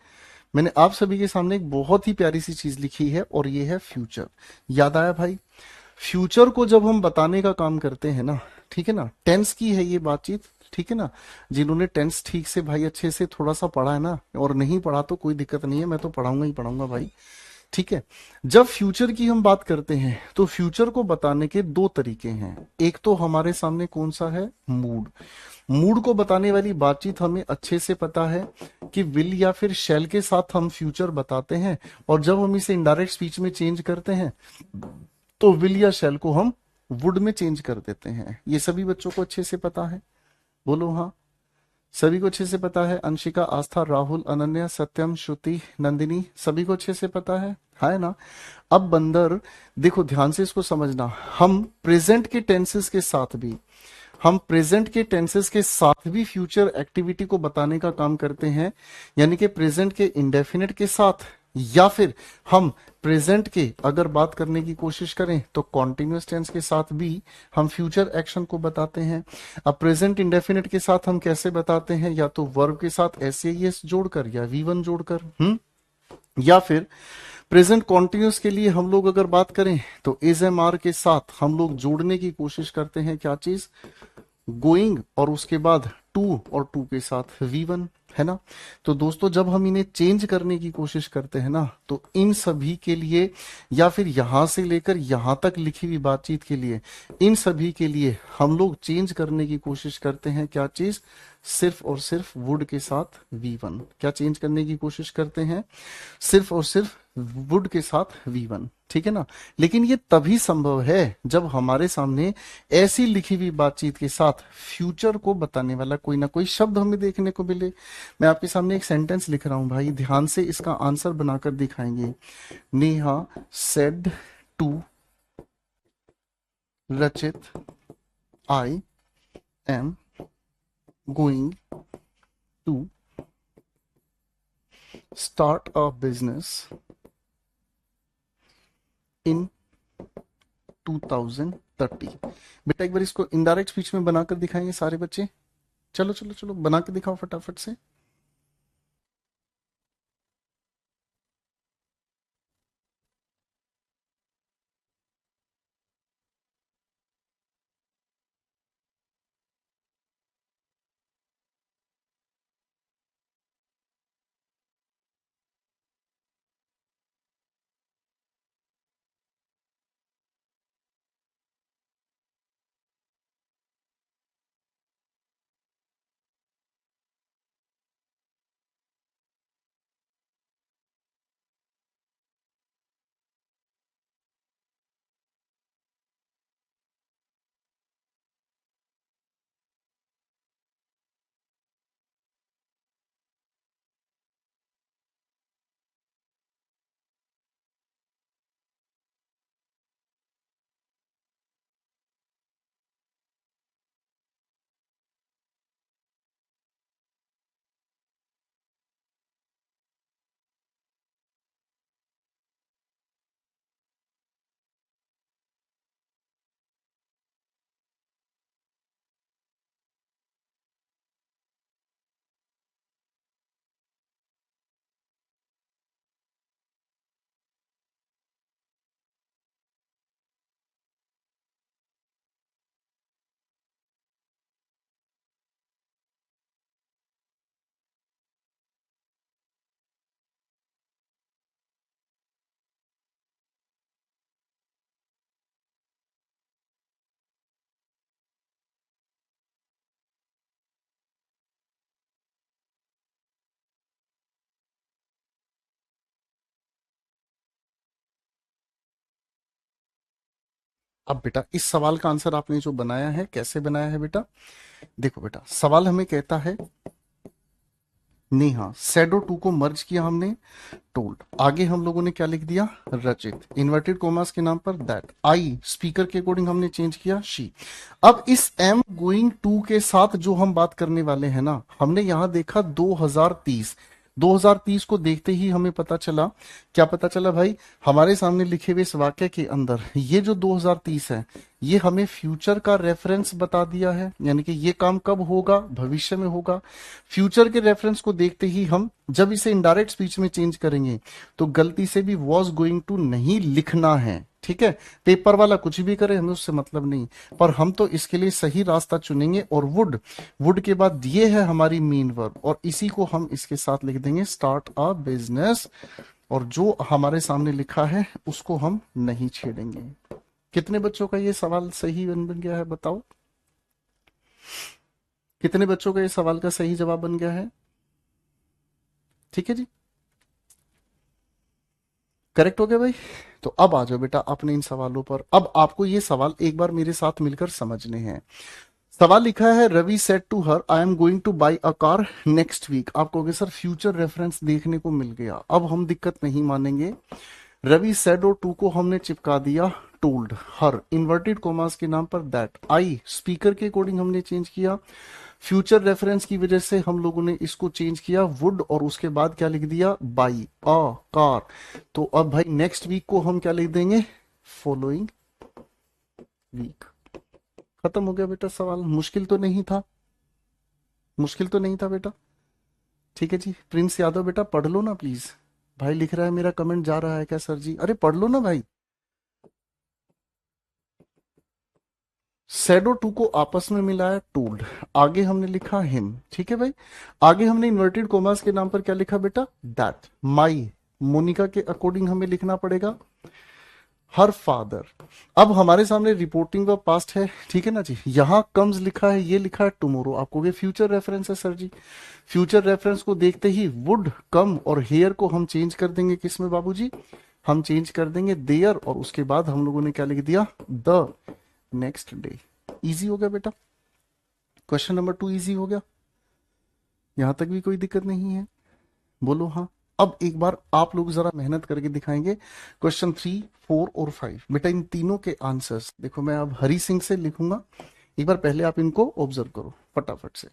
मैंने आप सभी के सामने एक बहुत ही प्यारी सी चीज लिखी है और ये है फ्यूचर। याद आया भाई? फ्यूचर को जब हम बताने का काम करते हैं ना, ठीक है ना, टेंस की है ये बातचीत, ठीक है ना। जिन्होंने टेंस ठीक से भाई अच्छे से थोड़ा सा पढ़ा है ना, और नहीं पढ़ा तो कोई दिक्कत नहीं है, मैं तो पढ़ाऊंगा ही पढ़ाऊंगा भाई। ठीक है, जब फ्यूचर की हम बात करते हैं तो फ्यूचर को बताने के दो तरीके हैं। एक तो हमारे सामने कौन सा है? मूड। मूड को बताने वाली बातचीत हमें अच्छे से पता है कि विल या फिर शैल के साथ हम फ्यूचर बताते हैं, और जब हम इसे इनडायरेक्ट स्पीच में चेंज करते हैं तो विल या शैल को हम वुड में चेंज कर देते हैं। ये सभी बच्चों को अच्छे से पता है? बोलो हाँ। सभी को अच्छे से पता है? अंशिका, आस्था, राहुल, अनन्या, सत्यम, श्रुति, नंदिनी, सभी को अच्छे से पता है ना? अब बंदर, देखो ध्यान से इसको समझना। हम प्रेजेंट के टेंसेस के साथ भी हम प्रेजेंट के टेंसेस के साथ भी फ्यूचर एक्टिविटी को बताने का काम करते हैं, यानी कि प्रेजेंट के इंडेफिनिट के साथ, या फिर हम प्रेजेंट के अगर बात करने की कोशिश करें तो कॉन्टिन्यूअस टेंस के साथ भी हम फ्यूचर एक्शन को बताते हैं। अब प्रेजेंट इंडेफिनिट के साथ हम कैसे बताते हैं? या तो वर्ब के साथ एस ए एस जोड़कर या वी वन जोड़कर, या फिर प्रेजेंट कॉन्टिन्यूस के लिए हम लोग अगर बात करें तो इज एम आर के साथ हम लोग जोड़ने की कोशिश करते हैं क्या चीज? गोइंग, और उसके बाद टू, और टू के साथ वी वन, है ना। तो दोस्तों जब हम इन्हें चेंज करने की कोशिश करते हैं ना, तो इन सभी के लिए, या फिर यहां से लेकर यहां तक लिखी हुई बातचीत के लिए, इन सभी के लिए हम लोग चेंज करने की कोशिश करते हैं क्या चीज? सिर्फ और सिर्फ वुड के साथ वी वन। क्या चेंज करने की कोशिश करते हैं? सिर्फ और सिर्फ वुड के साथ वी वन, ठीक है ना। लेकिन ये तभी संभव है जब हमारे सामने ऐसी लिखी हुई बातचीत के साथ फ्यूचर को बताने वाला कोई ना कोई शब्द हमें देखने को मिले। मैं आपके सामने एक सेंटेंस लिख रहा हूं भाई, ध्यान से इसका आंसर बनाकर दिखाएंगे। Neha said to Rachit, I am going to start a business in 2030। बेटा एक बार इसको इनडायरेक्ट स्पीच में बनाकर दिखाएंगे सारे बच्चे। चलो चलो चलो, बना के दिखाओ फटाफट से। अब बेटा इस सवाल का आंसर आपने जो बनाया है कैसे बनाया है बेटा? देखो बेटा, सवाल हमें कहता है नेहा सैडो टू को मर्ज किया हमने, टोल्ड। आगे हम लोगों ने क्या लिख दिया? रचित। इन्वर्टेड कोमास के नाम पर दैट। आई स्पीकर के अकॉर्डिंग हमने चेंज किया शी। अब इस एम गोइंग टू के साथ जो हम बात करने वाले हैं ना, हमने यहां देखा 2030। 2030 को देखते ही हमें पता चला, क्या पता चला भाई? हमारे सामने लिखे हुए इस वाक्य के अंदर ये जो 2030 है, ये हमें फ्यूचर का रेफरेंस बता दिया है, यानी कि ये काम कब होगा? भविष्य में होगा। फ्यूचर के रेफरेंस को देखते ही हम जब इसे इनडायरेक्ट स्पीच में चेंज करेंगे तो गलती से भी वॉज गोइंग टू नहीं लिखना है, ठीक है? पेपर वाला कुछ भी करे, हमें उससे मतलब नहीं, पर हम तो इसके लिए सही रास्ता चुनेंगे। और वुड, वुड के बाद ये है हमारी मेन वर्ब, और इसी को हम इसके साथ लिख देंगे स्टार्ट अ बिजनेस। और जो हमारे सामने लिखा है उसको हम नहीं छेड़ेंगे। कितने बच्चों का ये सवाल सही बन गया है बताओ? कितने बच्चों का ये सवाल का सही जवाब बन गया है? ठीक है जी, करेक्ट हो गया भाई। तो अब आ जाओ बेटा अपने इन सवालों पर। अब आपको ये सवाल एक बार मेरे साथ मिलकर समझने हैं। सवाल लिखा है Ravi said to her I am going to buy a car next week. आप कहोगे सर फ्यूचर रेफरेंस देखने को मिल गया, अब हम दिक्कत नहीं मानेंगे। रवि सेड और टू को हमने चिपका दिया टोल्ड, हर इन्वर्टेड कोमास के नाम पर दैट, आई स्पीकर के अकॉर्डिंग हमने चेंज किया, फ्यूचर रेफरेंस की वजह से हम लोगों ने इसको चेंज किया वुड, और उसके बाद क्या लिख दिया? By a car. तो अब भाई नेक्स्ट वीक को हम क्या लिख देंगे? Following week. खत्म हो गया बेटा सवाल। मुश्किल तो नहीं था? मुश्किल तो नहीं था बेटा? ठीक है जी। प्रिंस यादव बेटा पढ़ लो ना प्लीज। भाई लिख रहा है मेरा कमेंट जा रहा है क्या सर जी? अरे पढ़ लो ना भाई। सैडो टू को आपस में मिलाया टोल्ड, आगे हमने लिखा हिम, ठीक है भाई। आगे हमने इन्वर्टेड कोमास के नाम पर क्या लिखा बेटा? दैट माई, मोनिका के अकॉर्डिंग हमें लिखना पड़ेगा हर फादर। अब हमारे सामने रिपोर्टिंग वर्ब पास्ट है, ठीक है ना जी। यहां कम्स लिखा है, ये लिखा है टुमारो। आपको ये फ्यूचर रेफरेंस है सर जी। फ्यूचर रेफरेंस को देखते ही वुड कम और हेयर को हम चेंज कर देंगे किस में बाबूजी? हम चेंज कर देंगे देयर, और उसके बाद हम लोगों ने क्या लिख दिया? The next day. इजी हो गया बेटा। क्वेश्चन नंबर 2 इजी हो गया। यहां तक भी कोई दिक्कत नहीं है? बोलो हाँ। अब एक बार आप लोग जरा मेहनत करके दिखाएंगे। क्वेश्चन 3, 4 और 5 बेटा, इन तीनों के आंसर्स देखो, मैं अब हरी सिंह से लिखूंगा। एक बार पहले आप इनको ऑब्जर्व करो फटाफट से।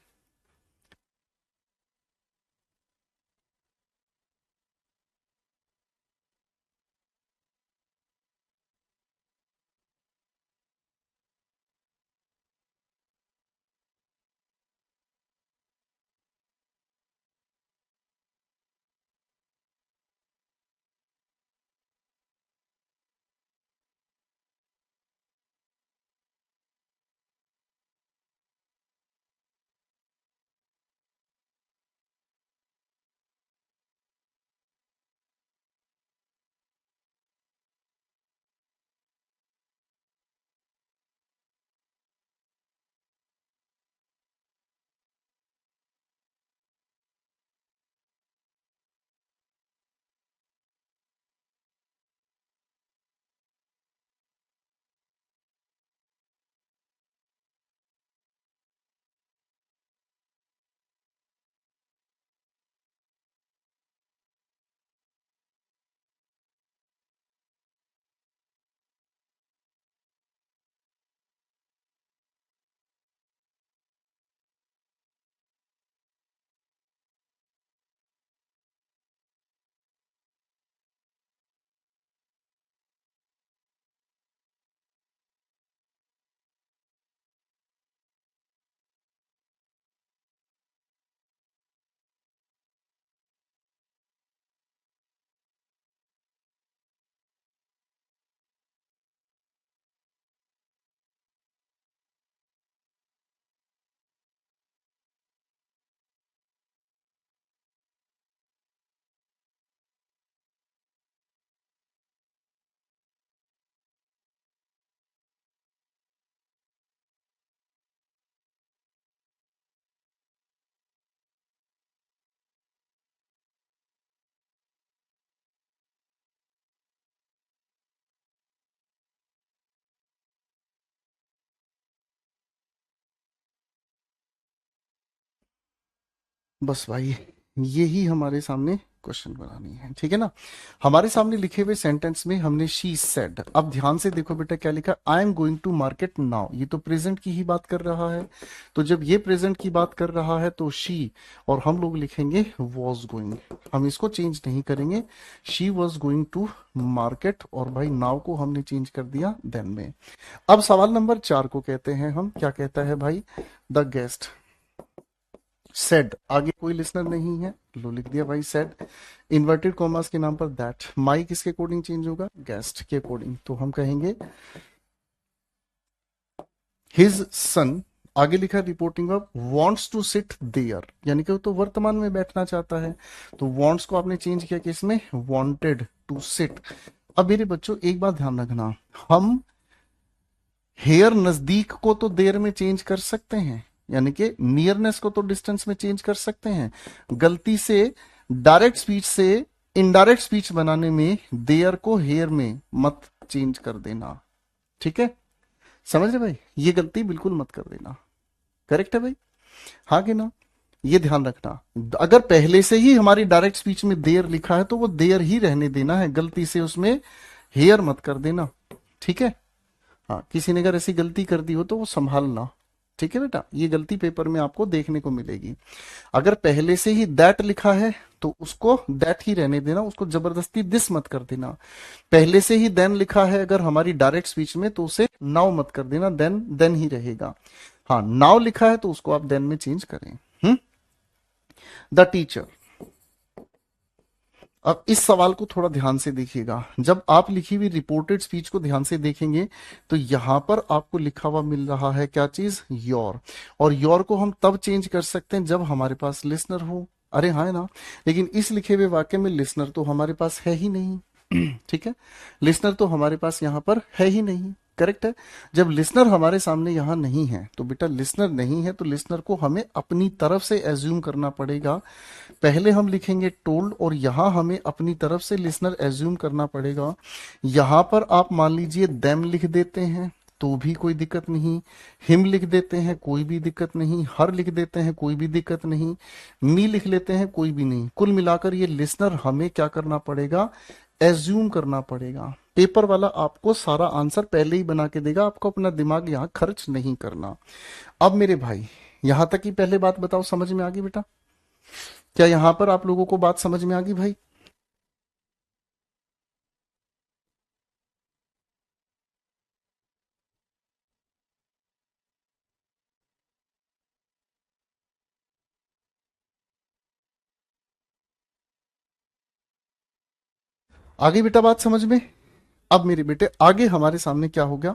बस भाई यही हमारे सामने क्वेश्चन बनानी है, ठीक है ना। हमारे सामने लिखे हुए सेंटेंस में हमने शी सेड, अब ध्यान से देखो बेटा क्या लिखा, I am going to market now, ये तो प्रेजेंट की ही बात कर रहा है। तो जब ये प्रेजेंट की बात कर रहा है तो शी, और हम लोग लिखेंगे वॉज गोइंग, हम इसको चेंज नहीं करेंगे। She was going to market, और भाई नाउ को हमने चेंज कर दिया देन में। अब सवाल नंबर 4 को कहते हैं हम, क्या कहता है भाई, द गेस्ट सेड, आगे कोई लिसनर नहीं है, लो लिख दिया भाई सेड, इन्वर्टेड कॉमास के नाम पर दैट, माई किसके अकॉर्डिंग चेंज होगा, गेस्ट के अकॉर्डिंग, तो हम कहेंगे हिज सन, आगे लिखा reporting of wants to sit there, यानी कि वो तो वर्तमान में बैठना चाहता है, तो वांट्स को आपने चेंज किया किसमें, वांटेड टू सिट। अब मेरे बच्चों एक बात ध्यान रखना, हम हेयर नजदीक को तो देर में चेंज कर सकते हैं, यानी कि नियरनेस को तो डिस्टेंस में चेंज कर सकते हैं, गलती से डायरेक्ट स्पीच से इनडायरेक्ट स्पीच बनाने में देयर को हेयर में मत चेंज कर देना, ठीक है, समझ रहे भाई, ये गलती बिल्कुल मत कर देना, करेक्ट है भाई, हाँ कि ना, ये ध्यान रखना। अगर पहले से ही हमारी डायरेक्ट स्पीच में देयर लिखा है तो वो देयर ही रहने देना है, गलती से उसमें हेयर मत कर देना, ठीक है। हाँ, किसी ने अगर ऐसी गलती कर दी हो तो वो संभालना, ठीक है बेटा, ये गलती पेपर में आपको देखने को मिलेगी। अगर पहले से ही दैट लिखा है तो उसको दैट ही रहने देना, उसको जबरदस्ती दिस मत कर देना। पहले से ही देन लिखा है अगर हमारी डायरेक्ट स्पीच में तो उसे नाउ मत कर देना, देन देन ही रहेगा। हाँ, नाउ लिखा है तो उसको आप देन में चेंज करें। द टीचर, अब इस सवाल को थोड़ा ध्यान से देखिएगा, जब आप लिखी हुई रिपोर्टेड स्पीच को ध्यान से देखेंगे तो यहां पर आपको लिखा हुआ मिल रहा है क्या चीज, योर, और योर को हम तब चेंज कर सकते हैं जब हमारे पास लिसनर हो, अरे हाँ है ना, लेकिन इस लिखे हुए वाक्य में लिसनर तो हमारे पास है ही नहीं, ठीक है, लिसनर तो हमारे पास यहां पर है ही नहीं, करेक्ट है। जब लिसनर हमारे सामने यहां नहीं है तो बेटा लिसनर नहीं है तो लिसनर को हमें अपनी तरफ से एज्यूम करना पड़ेगा, पहले हम लिखेंगे टोल्ड और यहां हमें अपनी तरफ से लिसनर एज्यूम करना पड़ेगा। यहां पर आप मान लीजिए देम लिख देते हैं तो भी कोई दिक्कत नहीं, हिम लिख देते हैं कोई भी दिक्कत नहीं, हर लिख देते हैं कोई भी दिक्कत नहीं, मी लिख लेते हैं कोई भी नहीं, कुल मिलाकर ये लिसनर हमें क्या करना पड़ेगा, एज्यूम करना पड़ेगा। पेपर वाला आपको सारा आंसर पहले ही बना के देगा, आपको अपना दिमाग यहाँ खर्च नहीं करना। अब मेरे भाई यहां तक की पहले बात बताओ, समझ में आ गई बेटा, क्या यहां पर आप लोगों को बात समझ में आ गई भाई। आगे बेटा बात समझ में। अब मेरे बेटे आगे हमारे सामने क्या हो गया,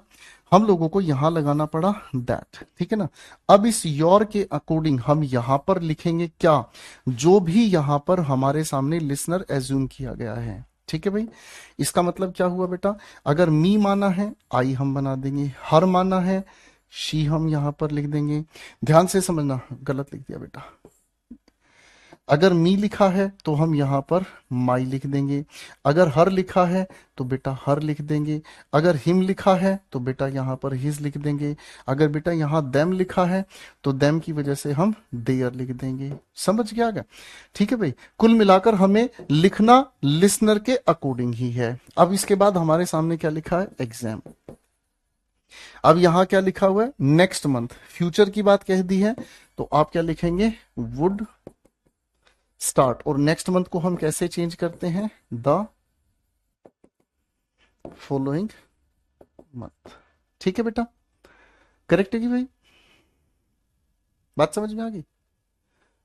हम लोगों को यहां लगाना पड़ा दैट, ठीक है ना। अब इस योर के अकॉर्डिंग हम यहां पर लिखेंगे क्या, जो भी यहां पर हमारे सामने लिसनर एज्यूम किया गया है, ठीक है भाई। इसका मतलब क्या हुआ बेटा, अगर मी माना है आई हम बना देंगे, हर माना है शी हम यहां पर लिख देंगे, ध्यान से समझना, गलत लिख दिया बेटा, अगर मी लिखा है तो हम यहाँ पर माई लिख देंगे, अगर हर लिखा है तो बेटा हर लिख देंगे, अगर हिम लिखा है तो बेटा यहाँ पर हिज लिख देंगे, अगर बेटा यहाँ देम लिखा है तो देम की वजह से हम देयर लिख देंगे, समझ गया क्या, ठीक है भाई। कुल मिलाकर हमें लिखना लिसनर के अकॉर्डिंग ही है। अब इसके बाद हमारे सामने क्या लिखा है, एग्जाम। अब यहाँ क्या लिखा हुआ है, नेक्स्ट मंथ, फ्यूचर की बात कह दी है तो आप क्या लिखेंगे, वुड स्टार्ट, और नेक्स्ट मंथ को हम कैसे चेंज करते हैं, द फॉलोइंग मंथ, ठीक है बेटा, करेक्ट है कि भाई, बात समझ में आ गई।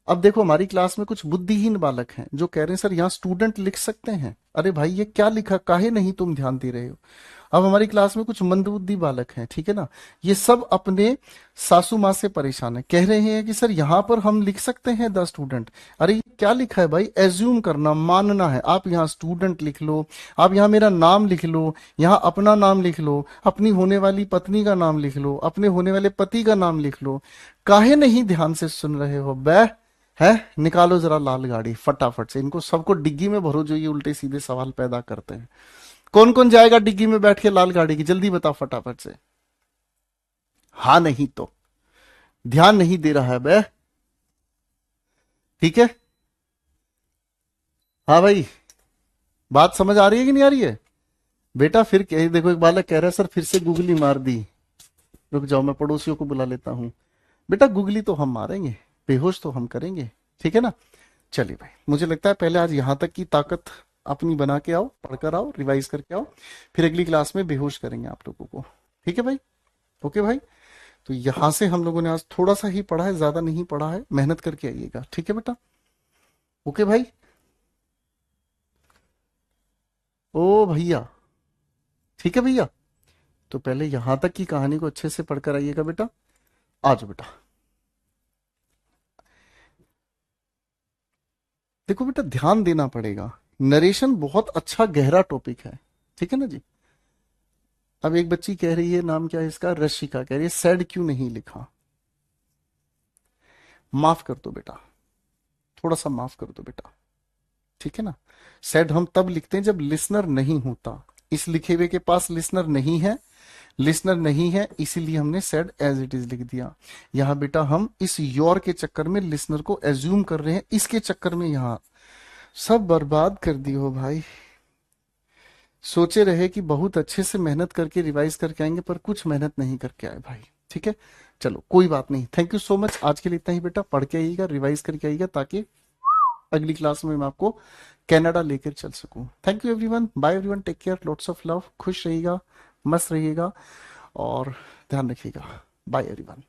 अब देखो हमारी क्लास में कुछ बुद्धिहीन बालक हैं जो कह रहे हैं सर यहाँ स्टूडेंट लिख सकते हैं, अरे भाई ये क्या लिखा, काहे नहीं तुम ध्यान दे रहे हो। अब हमारी क्लास में कुछ मंदबुद्धि बालक हैं, ठीक है ना, ये सब अपने सासू माँ से परेशान है, कह रहे हैं कि सर यहाँ पर हम लिख सकते हैं द स्टूडेंट, अरे ये क्या लिखा है भाई, एज्यूम करना, मानना है, आप यहाँ स्टूडेंट लिख लो, आप यहाँ मेरा नाम लिख लो, यहाँ अपना नाम लिख लो, अपनी होने वाली पत्नी का नाम लिख लो, अपने होने वाले पति का नाम लिख लो, काहे नहीं ध्यान से सुन रहे हो बे, है, निकालो जरा लाल गाड़ी फटाफट से, इनको सबको डिग्गी में भरो जो ये उल्टे सीधे सवाल पैदा करते हैं। कौन कौन जाएगा डिग्गी में बैठ के लाल गाड़ी की, जल्दी बताओ फटाफट से, हाँ नहीं तो ध्यान नहीं दे रहा है बे, ठीक है। हाँ भाई, बात समझ आ रही है कि नहीं आ रही है? बेटा फिर देखो, एक बालक कह रहा है सर फिर से गूगली मार दी। रुक जाओ, मैं पड़ोसियों को बुला लेता हूँ। बेटा गूगली तो हम मारेंगे, बेहोश तो हम करेंगे, ठीक है ना। चलिए भाई, मुझे लगता है पहले आज यहाँ तक की ताकत अपनी बना के आओ, पढ़कर आओ, रिवाइज करके आओ, फिर अगली क्लास में बेहोश करेंगे आप लोगों को। ठीक है भाई? ओके भाई। तो यहाँ से हम लोगों ने आज थोड़ा सा ही पढ़ा है, ज्यादा नहीं पढ़ा है, मेहनत करके आइएगा, ठीक है बेटा? ओके भाई। ओ भैया, ठीक है भैया। तो पहले यहां तक की कहानी को अच्छे से पढ़कर आइएगा बेटा। आ जाओ बेटा। देखो बेटा, ध्यान देना पड़ेगा, नरेशन बहुत अच्छा गहरा टॉपिक है, ठीक है ना जी। अब एक बच्ची कह रही है, नाम क्या है इसका, रशिका, कह रही है सैड क्यों नहीं लिखा। माफ कर दो बेटा, थोड़ा सा माफ कर दो बेटा, ठीक है ना। सैड हम तब लिखते हैं जब लिसनर नहीं होता। इस लिखे हुए के पास लिसनर नहीं है, लिसनर नहीं है, इसीलिए हमने सेड एज इट इज लिख दिया। यहाँ बेटा हम इस योर के चक्कर में लिसनर को एज्यूम कर रहे हैं, इसके चक्कर में यहाँ सब बर्बाद कर दी हो भाई। सोचे रहे कि बहुत अच्छे से मेहनत करके रिवाइज करके आएंगे, पर कुछ मेहनत नहीं करके आए भाई। ठीक है, चलो कोई बात नहीं, थैंक यू सो मच। आज के लिए इतना ही बेटा, पढ़ के आइएगा, रिवाइज करके आइएगा, ताकि अगली क्लास में मैं आपको कनाडा लेकर चल सकूं। Thank you everyone, bye everyone, take care, lots of love, खुश रहिएगा, मस्त रहिएगा और ध्यान रखिएगा। Bye everyone.